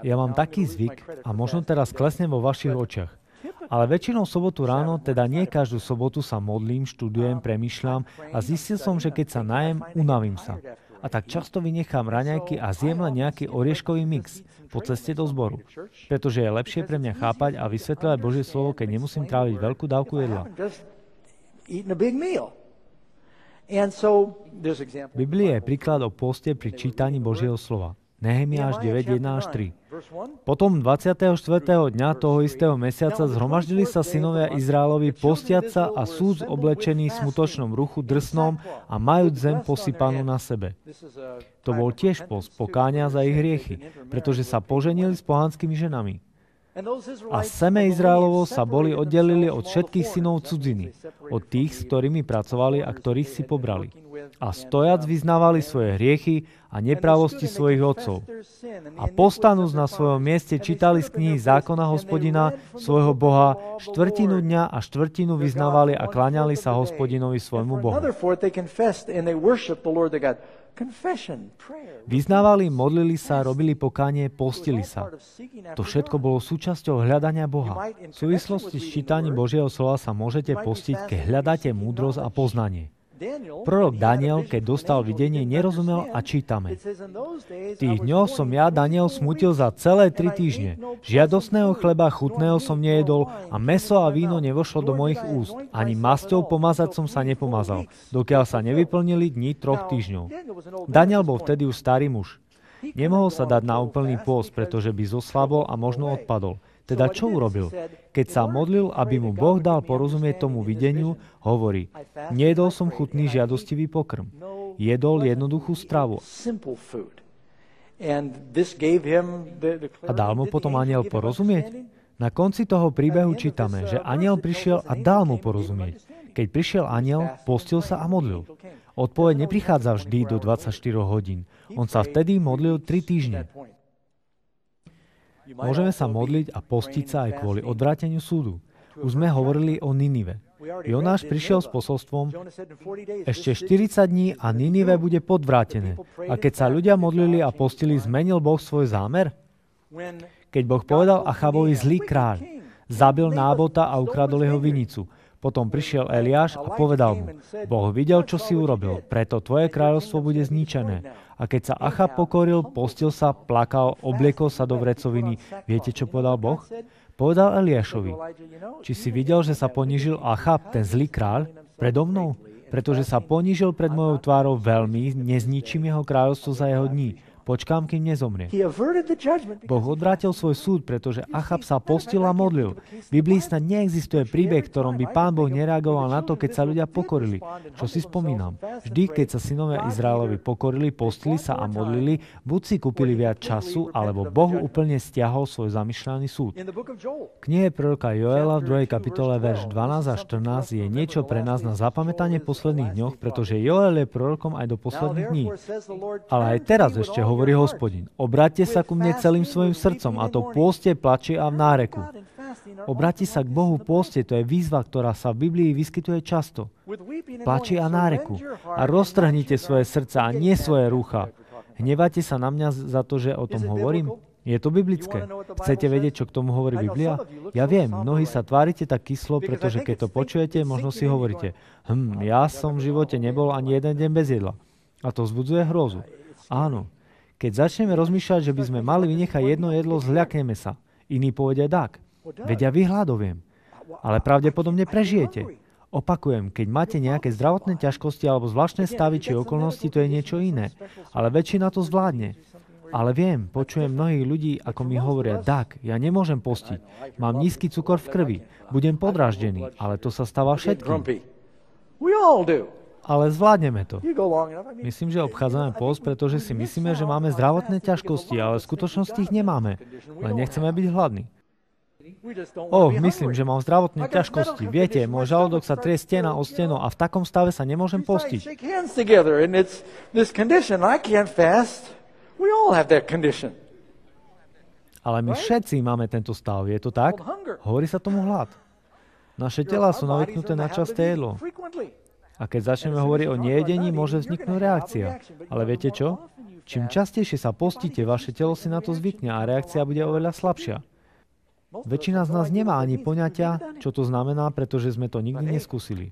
A: Ja mám taký zvyk a možno teraz klesnem vo vašich očiach. Ale väčšinou sobotu ráno, teda nie každú sobotu sa modlím, študujem, premýšľam a zistil som, že keď sa najem, unavím sa. A tak často vynechám raňajky a zjem len nejaký orieškový mix po ceste do zboru. Pretože je lepšie pre mňa chápať a vysvetľovať Božie slovo, keď nemusím tráviť veľkú dávku jedla. V Biblii je príklad o pôste pri čítaní Božieho slova. Nehemiáš 9, 1 až 3. Potom 24. dňa toho istého mesiaca zhromaždili sa synovia Izraelovi postiať sa a súd oblečený v smutočnom ruchu drsnom a majúc zem posypanú na sebe. To bol tiež post pokánia za ich hriechy, pretože sa poženili s pohanskými ženami. A seme Izraelovo sa boli oddelili od všetkých synov cudziny, od tých, s ktorými pracovali a ktorých si pobrali. A stojac vyznávali svoje hriechy a nepravosti svojich otcov. A postanúc na svojom mieste čítali z knihy zákona Hospodina, svojho Boha, štvrtinu dňa a štvrtinu vyznávali a kláňali sa Hospodinovi svojmu Bohu. Vyznávali, modlili sa, robili pokánie, postili sa. To všetko bolo súčasťou hľadania Boha. V súvislosti s čítaním Božieho slova sa môžete postiť, keď hľadáte múdrosť a poznanie. Prorok Daniel, keď dostal videnie, nerozumel a čítame. V tých dňoch som ja, Daniel, smutil za celé 3 týždne. Žiadosného chleba chutného som nejedol a mäso a víno nevošlo do mojich úst. Ani masťou pomazať som sa nepomazal, dokiaľ sa nevyplnili dni 3 týždňov. Daniel bol vtedy už starý muž. Nemohol sa dať na úplný pôst, pretože by zoslabol a možno odpadol. Teda čo urobil? Keď sa modlil, aby mu Boh dal porozumieť tomu videniu, hovorí, nejedol som chutný žiadostivý pokrm. Jedol jednoduchú stravu. A dal mu potom anjel porozumieť? Na konci toho príbehu čítame, že anjel prišiel a dal mu porozumieť. Keď prišiel anjel, postil sa a modlil. Odpoveď neprichádza vždy do 24 hodín. On sa vtedy modlil 3 týždne. Môžeme sa modliť a postiť sa aj kvôli odvráteniu súdu. Už sme hovorili o Ninive. Jonáš prišiel s posolstvom, ešte 40 dní a Ninive bude podvrátené. A keď sa ľudia modlili a postili, zmenil Boh svoj zámer? Keď Boh povedal Achabovi zlý kráľ, zabil Nábota a ukradol jeho vinicu. Potom prišiel Eliáš a povedal mu, Boh videl, čo si urobil, preto tvoje kráľovstvo bude zničené. A keď sa Achab pokoril, postil sa, plakal, obliekol sa do vrecoviny. Viete, čo povedal Boh? Povedal Eliášovi, či si videl, že sa ponížil Achab, ten zlý kráľ, predo mnou? Pretože sa ponížil pred mojou tvárou veľmi, nezničím jeho kráľovstvo za jeho dní. Počkám, kým nezomrie. Boh odvrátil svoj súd, pretože Achab sa postil a modlil. V Biblii snad neexistuje príbeh, ktorom by Pán Boh nereagoval na to, keď sa ľudia pokorili. Čo si spomínam? Vždy, keď sa synovia Izraelovi pokorili, postili sa a modlili, buď si kúpili viac času, alebo Boh úplne stiahol svoj zamýšľaný súd. V knihe proroka Joela v 2. kapitole verš 12 a 14 je niečo pre nás na zapamätanie posledných dňoch, pretože Joel je prorokom aj do posledných dní. Ale aj teraz ešte hovorí Hospodin, obráťte sa ku mne celým svojim srdcom, a to pôste, plače a v náreku. Obráťte sa k Bohu pôste, to je výzva, ktorá sa v Biblii vyskytuje často. Plači a náreku. A roztrhnite svoje srdca a nie svoje rúcha. Hnevajte sa na mňa za to, že o tom hovorím? Je to biblické. Chcete vedieť, čo k tomu hovorí Biblia? Ja viem, mnohí sa tvárite tak kyslo, pretože keď to počujete, možno si hovoríte, ja som v živote nebol ani jeden deň bez jedla. A to vzbudzuje hrôzu. Áno. Keď začneme rozmýšľať, že by sme mali vynechať jedno jedlo, zľakneme sa. Iní povedia tak. Veď ja vyhľadoviem. Ale pravdepodobne prežijete. Opakujem, keď máte nejaké zdravotné ťažkosti alebo zvláštne stavy či okolnosti, to je niečo iné. Ale väčšina to zvládne. Ale viem, počujem mnohých ľudí, ako mi hovoria, tak, ja nemôžem postiť. Mám nízky cukor v krvi. Budem podráždený. Ale to sa stáva všetkým. Ale zvládneme to. Myslím, že obchádzame post, pretože si myslíme, že máme zdravotné ťažkosti, ale v skutočnosti ich nemáme. Len nechceme byť hladní. Myslím, že mám zdravotné ťažkosti. Viete, môj žalúdok sa trie stena o steno a v takom stave sa nemôžem postiť. Ale my všetci máme tento stav, je to tak? Hovorí sa tomu hlad. Naše telá sú navyknuté na časté jedlo. A keď začneme hovoriť o nejedení, môže vzniknúť reakcia. Ale viete čo? Čím častejšie sa postíte, vaše telo si na to zvykne a reakcia bude oveľa slabšia. Väčšina z nás nemá ani poňatia, čo to znamená, pretože sme to nikdy neskúsili.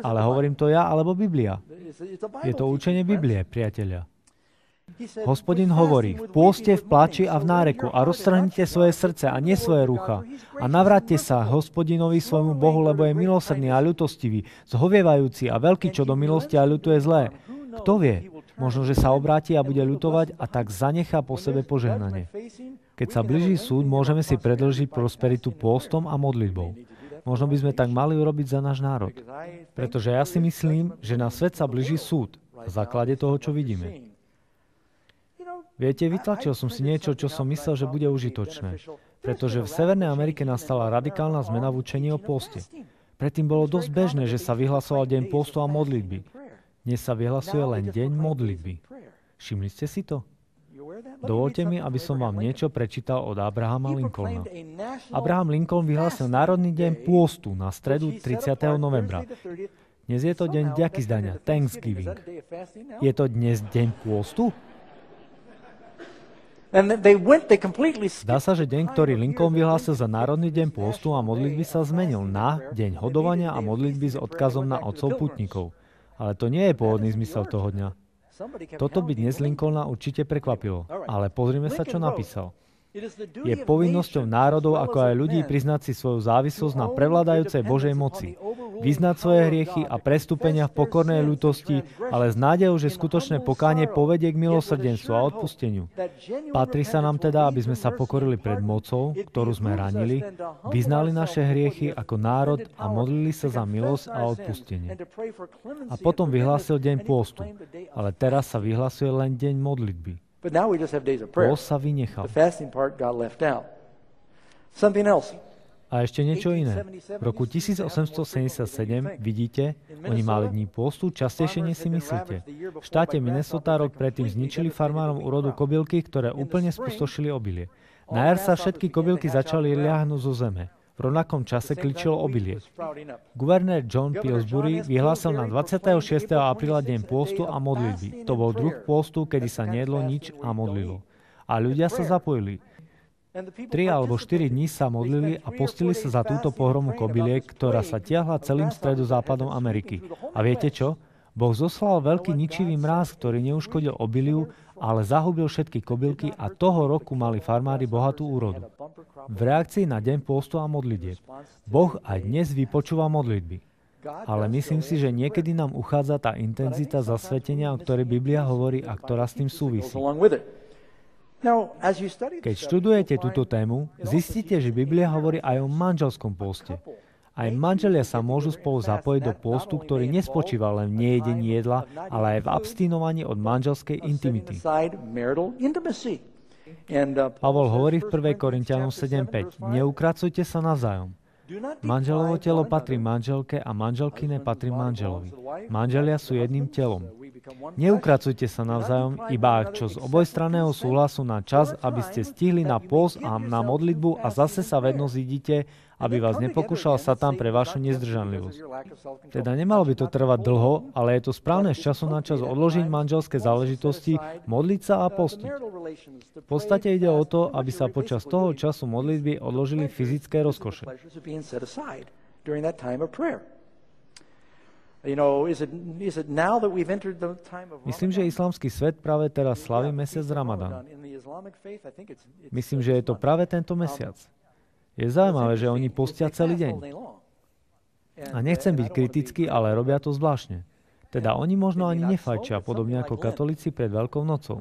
A: Ale hovorím to ja alebo Biblia? Je to učenie Biblie, priatelia. Hospodin hovorí, v pôste, v pláči a v náreku a roztrhnite svoje srdce a nie svoje rucha. A navráťte sa Hospodinovi svojmu Bohu, lebo je milosrdný a ľutostivý, zhovievajúci a veľký, čo do milosti a ľutuje zlé. Kto vie? Možno, že sa obráti a bude ľutovať a tak zanechá po sebe požehnanie. Keď sa blíži súd, môžeme si predĺžiť prosperitu pôstom a modlitbou. Možno by sme tak mali urobiť za náš národ. Pretože ja si myslím, že na svet sa blíži súd na základe toho, čo vidíme. Viete, vytlačil som si niečo, čo som myslel, že bude užitočné. Pretože v Severnej Amerike nastala radikálna zmena v učení o pôste. Predtým bolo dosť bežné, že sa vyhlasoval deň pôstu a modlitby. Dnes sa vyhlasuje len deň modlitby. Všimli ste si to? Dovoľte mi, aby som vám niečo prečítal od Abrahama Lincolna. Abraham Lincoln vyhlásil Národný deň pôstu na stredu 30. novembra. Dnes je to deň vďaky zdania, Thanksgiving. Je to dnes deň pôstu? Zdá sa, že deň, ktorý Lincoln vyhlásil za Národný deň pôstu a modlitby, sa zmenil na deň hodovania a modlitby s odkazom na otcov putníkov. Ale to nie je pôvodný zmysel toho dňa. Toto by dnes Lincolna určite prekvapilo. Ale pozrime sa, čo napísal. Je povinnosťou národov, ako aj ľudí, priznať si svoju závislosť na prevládajúcej Božej moci. Vyznať svoje hriechy a prestúpenia v pokornej ľútosti, ale s nádejou, že skutočné pokánie povedie k milosrdenstvu a odpusteniu. Patrí sa nám teda, aby sme sa pokorili pred mocou, ktorú sme ranili, vyznali naše hriechy ako národ a modlili sa za milosť a odpustenie. A potom vyhlásil deň pôstu, ale teraz sa vyhlasuje len deň modlitby. Pôst sa vynechal. A ešte niečo iné. V roku 1877, vidíte, oni mali dní pôstu častejšie, než si myslíte. V štáte Minnesota rok predtým zničili farmárom úrodu kobylky, ktoré úplne spustošili obilie. Na jar sa všetky kobylky začali liahnuť zo zeme. V rovnakom čase kličilo obilie. Guvernér John Pillsbury vyhlásil na 26. apríla deň pôstu a modlitby. To bol druh pôstu, kedy sa nejedlo nič a modlilo. A ľudia sa zapojili. 3 alebo 4 dní sa modlili a postili sa za túto pohromu kobyliek, ktorá sa tiahla celým stredozápadom Ameriky. A viete čo? Boh zoslal veľký ničivý mráz, ktorý neuškodil obiliu, ale zahubil všetky kobylky a toho roku mali farmári bohatú úrodu. V reakcii na deň pôstu a modlitieb. Boh aj dnes vypočúva modlitby. Ale myslím si, že niekedy nám uchádza tá intenzita zasvetenia, o ktorej Biblia hovorí a ktorá s tým súvisí. Keď študujete túto tému, zistíte, že Biblia hovorí aj o manželskom pôste. Aj manželia sa môžu spolu zapojiť do pôstu, ktorý nespočíva len v nejedení jedla, ale aj v abstinovaní od manželskej intimity. Pavol hovorí v 1. Korinťanom 7.5: Neukracujte sa navzájom. Manželovo telo patrí manželke a manželkyné patrí manželovi. Manželia sú jedným telom. Neukracujte sa navzájom, iba ak čo z obojstranného súhlasu na čas, aby ste stihli na pôst a na modlitbu a zase sa vedno zídite, aby vás nepokúšal Satan pre vašu nezdržanlivosť. Teda nemalo by to trvať dlho, ale je to správne z času na čas odložiť manželské záležitosti, modliť sa a postiť. V podstate ide o to, aby sa počas toho času modlitby odložili fyzické rozkoše. Myslím, že islamský svet práve teraz slaví mesiac Ramadán. Myslím, že je to práve tento mesiac. Je zaujímavé, že oni postia celý deň. A nechcem byť kritický, ale robia to zvláštne. Teda oni možno ani nefajčia, podobne ako katolíci pred Veľkou nocou.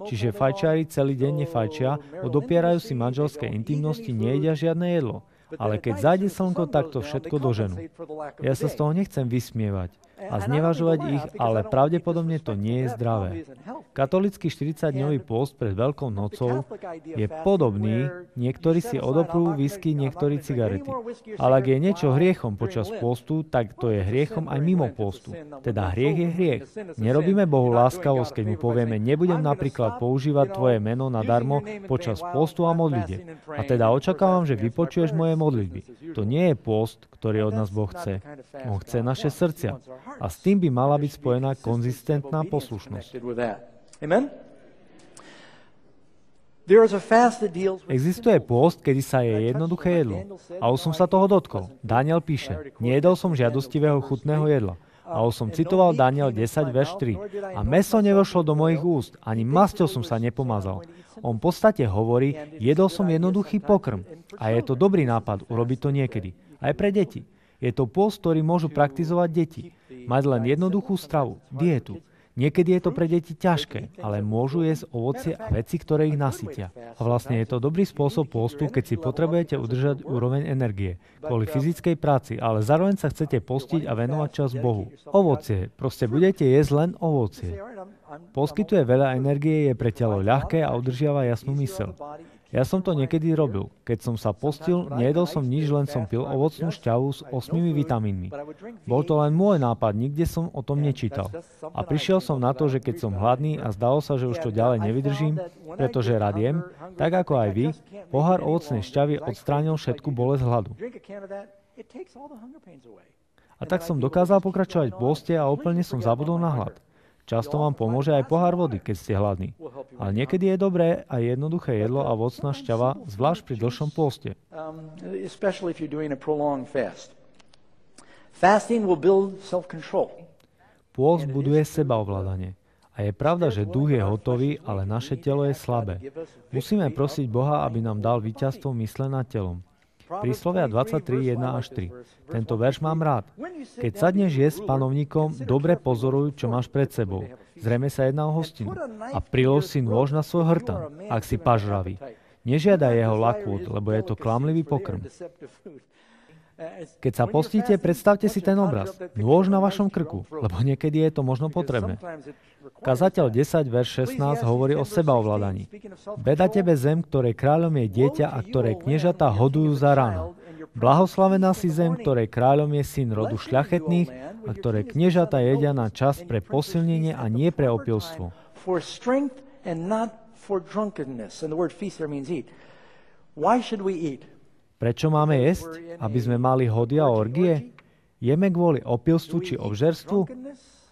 A: Čiže fajčiari celý deň nefajčia, odopierajú si manželské intimnosti, nejedia žiadne jedlo. Ale keď zájde slnko, tak to všetko doženú. Ja sa z toho nechcem vysmievať a znevažovať ich, ale pravdepodobne to nie je zdravé. Katolícky 40-dňový pôst pred Veľkou nocou je podobný, niektorí si odoprú whisky, niektorí cigarety. Ale ak je niečo hriechom počas pôstu, tak to je hriechom aj mimo pôstu. Teda hriech je hriech. Nerobíme Bohu láskavosť, keď mu povieme, nebudem napríklad používať tvoje meno nadarmo počas pôstu a modlite. A teda očakávam, že vypočuješ moje modlitby. To nie je pôst, ktorý od nás Boh chce. On chce naše srdcia. A s tým by mala byť spojená konzistentná poslušnosť. Existuje pôst, kedy sa je jednoduché jedlo. A už som sa toho dotkol. Daniel píše, nejedol som žiadostivého chutného jedla. A už som citoval Daniel 10, verš 3. A mäso nevošlo do mojich úst, ani masťou som sa nepomazal. On v podstate hovorí, jedol som jednoduchý pokrm. A je to dobrý nápad urobiť to niekedy. Aj pre deti. Je to pôst, ktorý môžu praktizovať deti. Mať len jednoduchú stravu, dietu. Niekedy je to pre deti ťažké, ale môžu jesť ovocie a veci, ktoré ich nasytia. A vlastne je to dobrý spôsob pôstu, keď si potrebujete udržať úroveň energie kvôli fyzickej práci, ale zároveň sa chcete postiť a venovať čas Bohu. Ovocie, proste budete jesť len ovocie. Poskytuje veľa energie, je pre telo ľahké a udržiava jasnú myseľ. Ja som to niekedy robil. Keď som sa postil, nejedol som nič, len som pil ovocnú šťavu s 8 vitamínmi. Bol to len môj nápad, nikde som o tom nečítal. A prišiel som na to, že keď som hladný a zdalo sa, že už to ďalej nevydržím, pretože rád jem, tak ako aj vy, pohár ovocnej šťavy odstránil všetku bolesť hladu. A tak som dokázal pokračovať v pôste a úplne som zabudol na hlad. Často vám pomôže aj pohár vody, keď ste hladní. Ale niekedy je dobré aj jednoduché jedlo a ovocná šťava, zvlášť pri dlhšom pôste. Pôst buduje sebaovládanie. A je pravda, že duch je hotový, ale naše telo je slabé. Musíme prosiť Boha, aby nám dal víťazstvo mysle nad telom. Príslovia 23, 1 až 3. Tento verš mám rád. Keď sadneš jesť s panovníkom, dobre pozoruj, čo máš pred sebou. Zrejme sa jedná o hostinu. A prilož si nôž na svoj hrtan, ak si pažravý. Nežiadaj jeho lakôt, lebo je to klamlivý pokrm. Keď sa postíte, predstavte si ten obraz. Nôž na vašom krku, lebo niekedy je to možno potrebné. Kazateľ 10, verš 16 hovorí o sebaovládaní. Beda tebe zem, ktorej kráľom je dieťa a ktorej kniežatá hodujú za ráno. Blahoslavená si zem, ktorej kráľom je syn rodu šľachetných a ktoré kniežatá jedia na čas pre posilnenie a nie pre opilstvo. Prečo máme jesť? Aby sme mali hody a orgie? Jeme kvôli opilstvu či obžerstvu?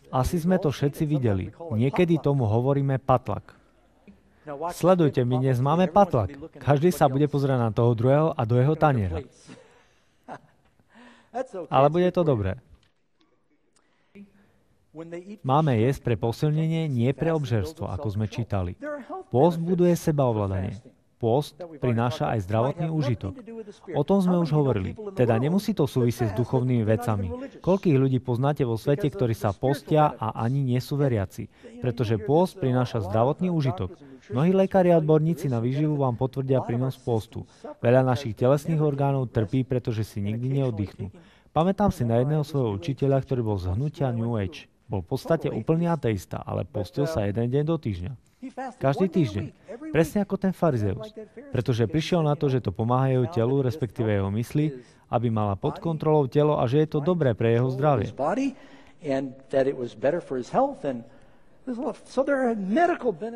A: Asi sme to všetci videli. Niekedy tomu hovoríme patlak. Sledujte, my dnes máme patlak. Každý sa bude pozerať na toho druhého a do jeho taniera. Ale bude to dobré. Máme jesť pre posilnenie, nie pre obžerstvo, ako sme čítali. Pôst buduje sebaovládanie. Pôst prináša aj zdravotný úžitok. O tom sme už hovorili. Teda nemusí to súvisieť s duchovnými vecami. Koľkých ľudí poznáte vo svete, ktorí sa postia a ani nie sú veriaci? Pretože pôst prináša zdravotný úžitok. Mnohí lekári a odborníci na výživu vám potvrdia prínos pôstu. Veľa našich telesných orgánov trpí, pretože si nikdy neoddychnú. Pamätám si na jedného svojho učiteľa, ktorý bol z hnutia New Age. Bol v podstate úplný ateista, ale postil sa jeden deň do týždňa. Každý týždeň. Presne ako ten farizeus. Pretože prišiel na to, že to pomáha jeho telu, respektíve jeho mysli, aby mala pod kontrolou telo a že je to dobré pre jeho zdravie.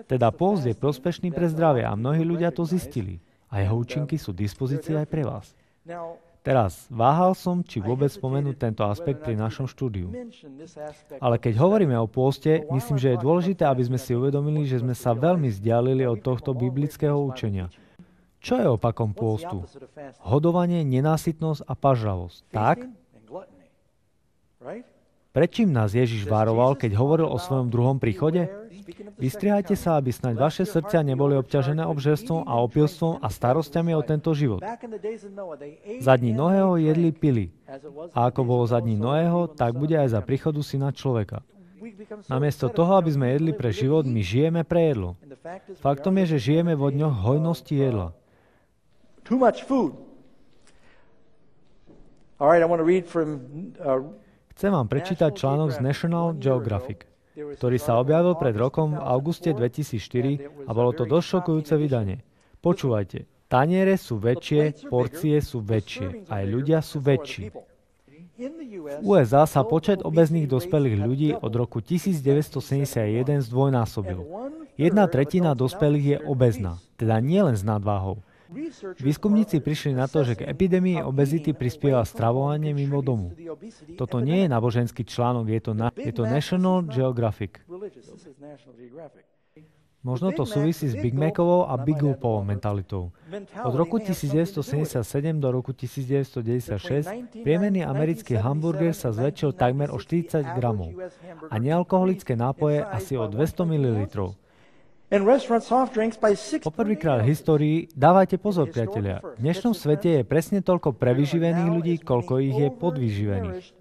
A: Teda pôst je prospešný pre zdravie a mnohí ľudia to zistili. A jeho účinky sú v dispozícii aj pre vás. Teraz, váhal som, či vôbec spomenúť tento aspekt pri našom štúdiu. Ale keď hovoríme o pôste, myslím, že je dôležité, aby sme si uvedomili, že sme sa veľmi vzdialili od tohto biblického učenia. Čo je opakom pôstu? Hodovanie, nenásytnosť a pažravosť. Tak? Prečím nás Ježiš varoval, keď hovoril o svojom druhom príchode? Vystrihajte sa, aby snáď vaše srdcia neboli obťažené obžerstvom a opilstvom a starosťami o tento život. Za dní Noého jedli, pili. A ako bolo za dní Noého, tak bude aj za príchodu Syna človeka. Namiesto toho, aby sme jedli pre život, my žijeme pre jedlo. Faktom je, že žijeme vo dňoch hojnosti jedla. Chcem vám prečítať článok z National Geographic, ktorý sa objavil pred rokom v auguste 2004 a bolo to dosť šokujúce vydanie. Počúvajte, taniere sú väčšie, porcie sú väčšie, aj ľudia sú väčší. V USA sa počet obéznych dospelých ľudí od roku 1971 zdvojnásobil. 1/3 dospelých je obézna, teda nielen s nadváhou. Výskumníci prišli na to, že k epidémii obezity prispieva stravovanie mimo domu. Toto nie je náboženský článok, je to National Geographic. Možno to súvisí s Big Macovou a Big Gulpovou mentalitou. Od roku 1977 do roku 1996 priemerný americký hamburger sa zväčšil takmer o 40 gramov a nealkoholické nápoje asi o 200 ml. Poprvýkrát v histórii, dávajte pozor, priatelia, v dnešnom svete je presne toľko prevyživených ľudí, koľko ich je podvyživených.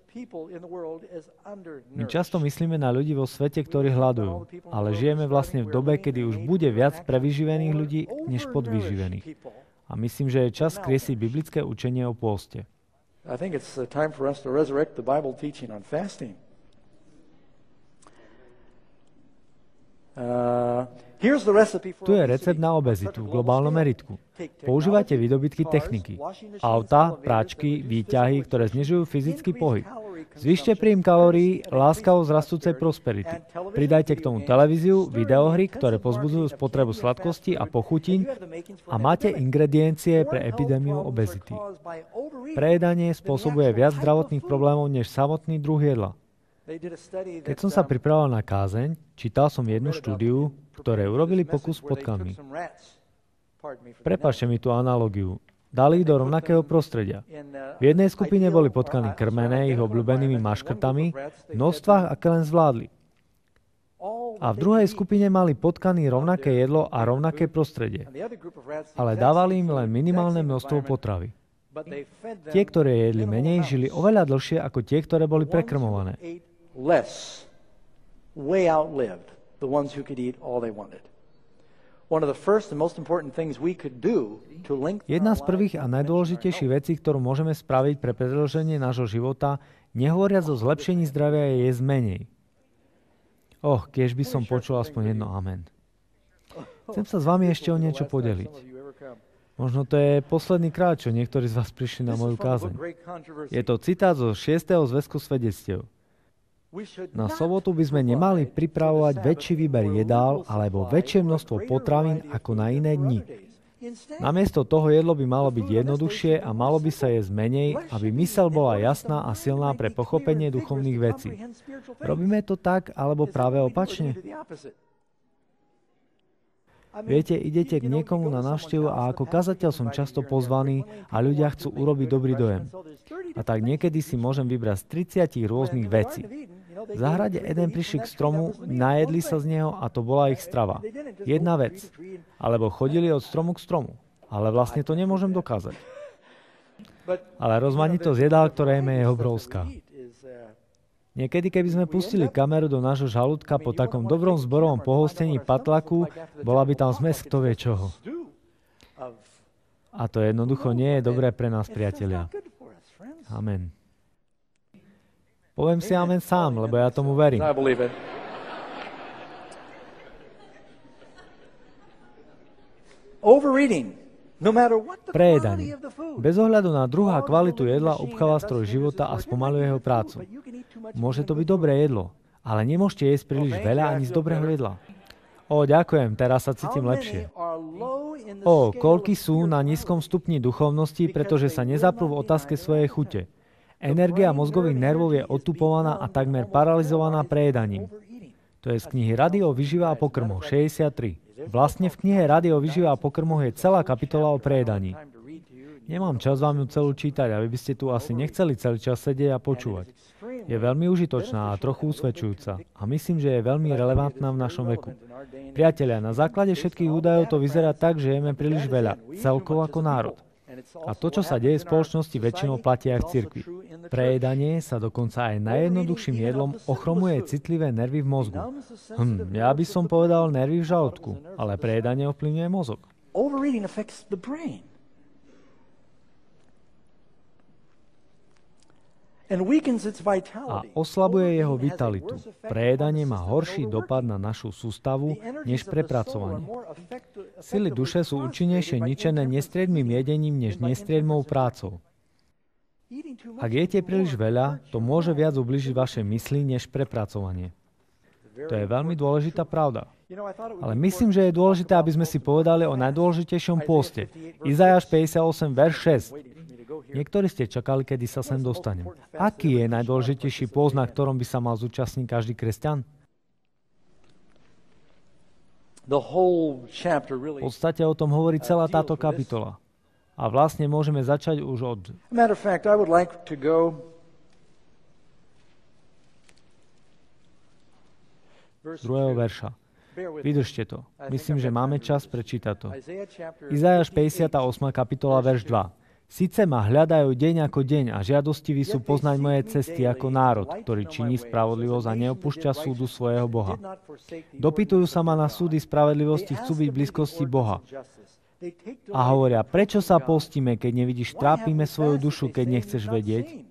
A: My často myslíme na ľudí vo svete, ktorí hľadujú, ale žijeme vlastne v dobe, kedy už bude viac prevyživených ľudí, než podvyživených. A myslím, že je čas skriesiť biblické učenie o pôste. Tu je recept na obezitu v globálnom meritku. Používajte výdobytky techniky. Auta, práčky, výťahy, ktoré znižujú fyzický pohyb. Zvýšte príjem kalórií, láskavosť rastúcej prosperity. Pridajte k tomu televíziu, videohry, ktoré pozbudzujú spotrebu sladkosti a pochutín a máte ingrediencie pre epidémiu obezity. Prejedanie spôsobuje viac zdravotných problémov než samotný druh jedla. Keď som sa pripravoval na kázeň, čítal som jednu štúdiu, ktoré urobili pokus s potkami. Prepáčte mi tú analogiu. Dali ich do rovnakého prostredia. V jednej skupine boli potkany krmené ich obľúbenými maškrtami v množstvách, aké len zvládli. A v druhej skupine mali potkany rovnaké jedlo a rovnaké prostredie. Ale dávali im len minimálne množstvo potravy. Tie, ktoré jedli menej, žili oveľa dlhšie ako tie, ktoré boli prekrmované. Jedna z prvých a najdôležitejších vecí, ktorú môžeme spraviť pre predĺženie nášho života, nehovoriac o zlepšení zdravia, je jesť menej. Kiež by som počul aspoň jedno amen. Chcem sa s vami ešte o niečo podeliť. Možno to je posledný krát, čo niektorí z vás prišli na moju kázeň. Je to citát zo 6. zväzku svedectiev. Na sobotu by sme nemali pripravovať väčší výber jedál alebo väčšie množstvo potravín ako na iné dni. Namiesto toho jedlo by malo byť jednoduchšie a malo by sa jesť menej, aby myseľ bola jasná a silná pre pochopenie duchovných vecí. Robíme to tak, alebo práve opačne? Viete, idete k niekomu na návštevu a ako kazateľ som často pozvaný a ľudia chcú urobiť dobrý dojem. A tak niekedy si môžem vybrať z 30 rôznych vecí. V záhrade Eden prišli k stromu, najedli sa z neho a to bola ich strava. Jedna vec. Alebo chodili od stromu k stromu. Ale vlastne to nemôžem dokázať. Ale rozmanitosť jedál, ktoré jeme, je obrovská. Niekedy, keby sme pustili kameru do nášho žalúdka po takom dobrom zborovom pohostení patlaku, bola by tam zmes kto vie čoho. A to jednoducho nie je dobré pre nás, priatelia. Amen. Poviem si amen sám, lebo ja tomu verím. Prejedanie. Bez ohľadu na druh a kvalitu jedla obcháva stroj života a spomaľuje jeho prácu. Môže to byť dobré jedlo, ale nemôžete jesť príliš veľa ani z dobrého jedla. Ďakujem, teraz sa cítim lepšie. Koľkí sú na nízkom stupni duchovnosti, pretože sa nezaprú v otázke svojej chute. Energia mozgových nervov je otupovaná a takmer paralizovaná prejedaním. To je z knihy Rady o výžive a pokrmoch, 63. Vlastne v knihe Rady o výžive a pokrmoch je celá kapitola o prejedaní. Nemám čas vám ju celú čítať a vy by ste tu asi nechceli celý čas sedieť a počúvať. Je veľmi užitočná a trochu usvedčujúca a myslím, že je veľmi relevantná v našom veku. Priatelia, na základe všetkých údajov to vyzerá tak, že jeme príliš veľa, celkovo ako národ. A to, čo sa deje v spoločnosti, väčšinou platí aj v cirkvi. Prejedanie sa dokonca aj najjednoduchším jedlom ochromuje citlivé nervy v mozgu. Ja by som povedal nervy v žalúdku, ale prejedanie ovplyvňuje mozog. A oslabuje jeho vitalitu. Prejedanie má horší dopad na našu sústavu než prepracovanie. Sily duše sú účinnejšie ničené nestriedmým jedením než nestriedmou prácou. Ak jete príliš veľa, to môže viac ublížiť vašej mysli než prepracovanie. To je veľmi dôležitá pravda. Ale myslím, že je dôležité, aby sme si povedali o najdôležitejšom pôste. Izaiáš 58, verš 6. Niektorí ste čakali, kedy sa sem dostanem. Aký je najdôležitejší pôst, na ktorom by sa mal zúčastniť každý kresťan? V podstate o tom hovorí celá táto kapitola. A vlastne môžeme začať už od 2. verša. Vydržte to. Myslím, že máme čas prečítať to. Izaiáš 58. kapitola, verš 2. Sice ma hľadajú deň ako deň a žiadostiví sú poznať moje cesty ako národ, ktorý činí spravodlivosť a neopúšťa súdu svojho Boha. Dopytujú sa ma na súdy spravedlivosti, chcú byť v blízkosti Boha. A hovoria, prečo sa postíme, keď nevidíš, trápime svoju dušu, keď nechceš vedieť?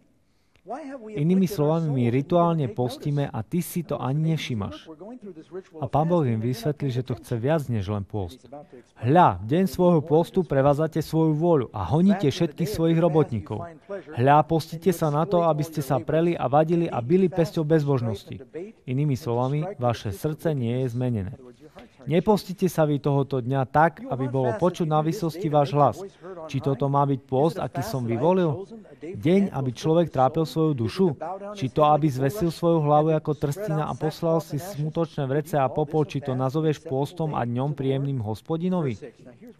A: Inými slovami, my rituálne postíme a ty si to ani nevšimaš. A Pán Boh im vysvetlí, že to chce viac než len pôst. Hľa, v deň svojho postu prevádzate svoju vôľu a honíte všetkých svojich robotníkov. Hľa, postíte sa na to, aby ste sa preli a vadili a bili pesťou bezbožnosti. Inými slovami, vaše srdce nie je zmenené. Nepostite sa vy tohoto dňa tak, aby bolo počuť na výsosti váš hlas. Či toto má byť pôst, aký som vyvolil? Deň, aby človek trápil svoju dušu? Či to, aby zvesil svoju hlavu ako trstina a poslal si smutočné vrece a popol? Či to nazoveš pôstom a dňom príjemným Hospodinovi?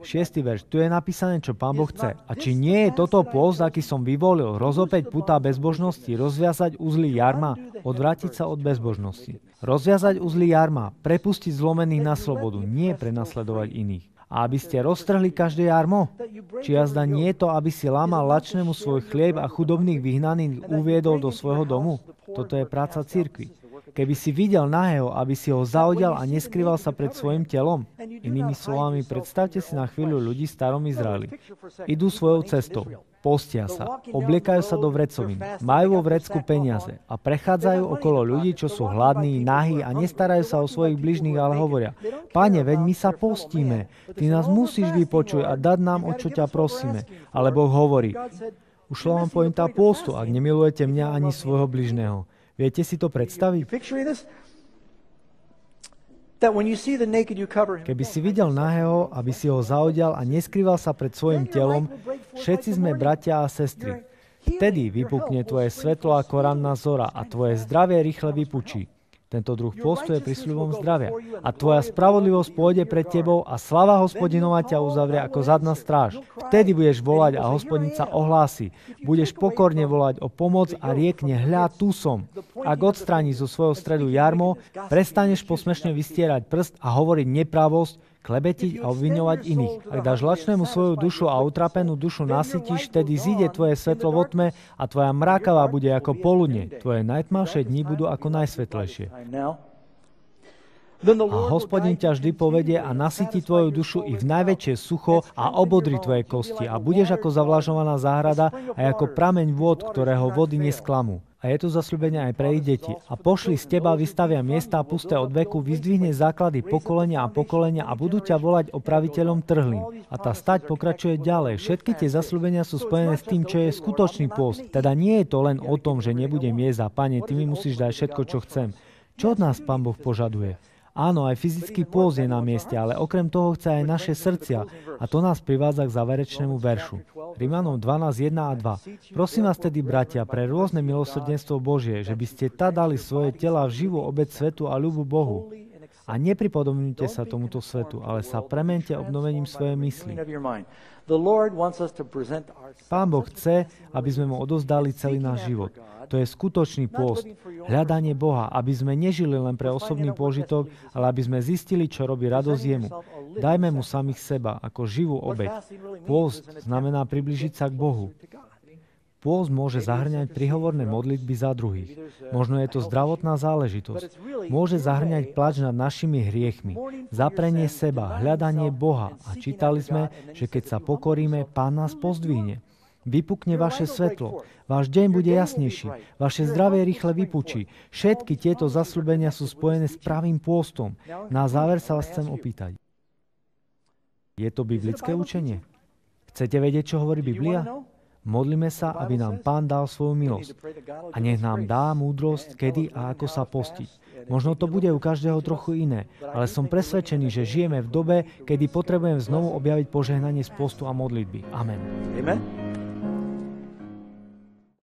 A: 6. verš. Tu je napísané, čo Pán Boh chce. A či nie je toto pôst, aký som vyvolil, rozopäť putá bezbožnosti, rozviazať uzly jarma, odvrátiť sa od bezbožnosti. Rozviazať uzly jarma, prepustiť zlomených na slobodu, nie prenasledovať iných. A aby ste roztrhli každé jarmo? Či jazda nie je to, aby si lámal lačnému svoj chlieb a chudobných vyhnaných uviedol do svojho domu? Toto je práca cirkvi. Keby si videl nahého, aby si ho zaodial a neskrýval sa pred svojim telom. Inými slovami, predstavte si na chvíľu ľudí v starom Izraeli. Idú svojou cestou, postia sa, obliekajú sa do vrecovín, majú vo vrecku peniaze a prechádzajú okolo ľudí, čo sú hladní, nahí a nestarajú sa o svojich bližných, ale hovoria: Pane, veď my sa postíme, ty nás musíš vypočuť a dať nám, o čo ťa prosíme. Ale Boh hovorí: ušla vám pointa postu, ak nemilujete mňa ani svojho bližného. Viete si to predstaviť? Keby si videl nahého, aby si ho zaodial a neskrýval sa pred svojim telom, všetci sme bratia a sestry. Vtedy vypukne tvoje svetlo ako ranná zora a tvoje zdravie rýchle vypučí. Tento druh postu je prisľubom zdravia. A tvoja spravodlivosť pôjde pred tebou a slava Hospodinova ťa uzavrie ako zadná stráž. Vtedy budeš volať a Hospodin sa ohlási. Budeš pokorne volať o pomoc a riekne: hľa, tu som. Ak odstrániš zo svojho stredu jarmo, prestaneš posmešne vystierať prst a hovoriť nepravosť, klebetiť a obviňovať iných. Ak dáš lačnému svoju dušu a utrapenú dušu nasytíš, vtedy zíde tvoje svetlo vo tme a tvoja mrákava bude ako poludne. Tvoje najtmavšie dni budú ako najsvetlejšie. A Hospodin ťa vždy povedie a nasytí tvoju dušu i v najväčšie sucho a obodri tvoje kosti a budeš ako zavlažovaná záhrada a ako prameň vôd, ktorého vody nesklamú. A je tu zasľúbenie aj pre ich deti. A pošli z teba, vystavia miesta pusté od veku, vyzdvihne základy pokolenia a budú ťa volať opraviteľom trhlín. A tá stať pokračuje ďalej. Všetky tie zasľúbenia sú spojené s tým, čo je skutočný pôst. Teda nie je to len o tom, že nebudem jesť a Pane, ty mi musíš dať všetko, čo chcem. Čo od nás Pán Boh požaduje? Áno, aj fyzický pôst je na mieste, ale okrem toho chce aj naše srdcia. A to nás privádza k záverečnému veršu. Rimanom 12, 1 a 2. Prosím vás tedy, bratia, pre rôzne milosrdenstvo Božie, že by ste dali svoje tela v živú obeť svetu a ľubu Bohu. A nepripodobňujte sa tomuto svetu, ale sa premente obnovením svojej mysli. Pán Boh chce, aby sme mu odovzdali celý náš život. To je skutočný pôst, hľadanie Boha, aby sme nežili len pre osobný pôžitok, ale aby sme zistili, čo robí radosť jemu. Dajme mu samých seba ako živú obeť. Pôst znamená priblížiť sa k Bohu. Pôst môže zahŕňať prihovorné modlitby za druhých. Možno je to zdravotná záležitosť. Môže zahŕňať plač nad našimi hriechmi, zaprenie seba, hľadanie Boha. A čítali sme, že keď sa pokoríme, Pán nás pozdvihne. Vypukne vaše svetlo, váš deň bude jasnejší, vaše zdravie rýchle vypučí. Všetky tieto zasľúbenia sú spojené s pravým pôstom. Na záver sa vás chcem opýtať. Je to biblické učenie? Chcete vedieť, čo hovorí Biblia? Modlíme sa, aby nám Pán dal svoju milosť. A nech nám dá múdrosť, kedy a ako sa postiť. Možno to bude u každého trochu iné, ale som presvedčený, že žijeme v dobe, kedy potrebujeme znovu objaviť požehnanie z postu a modlitby. Amen.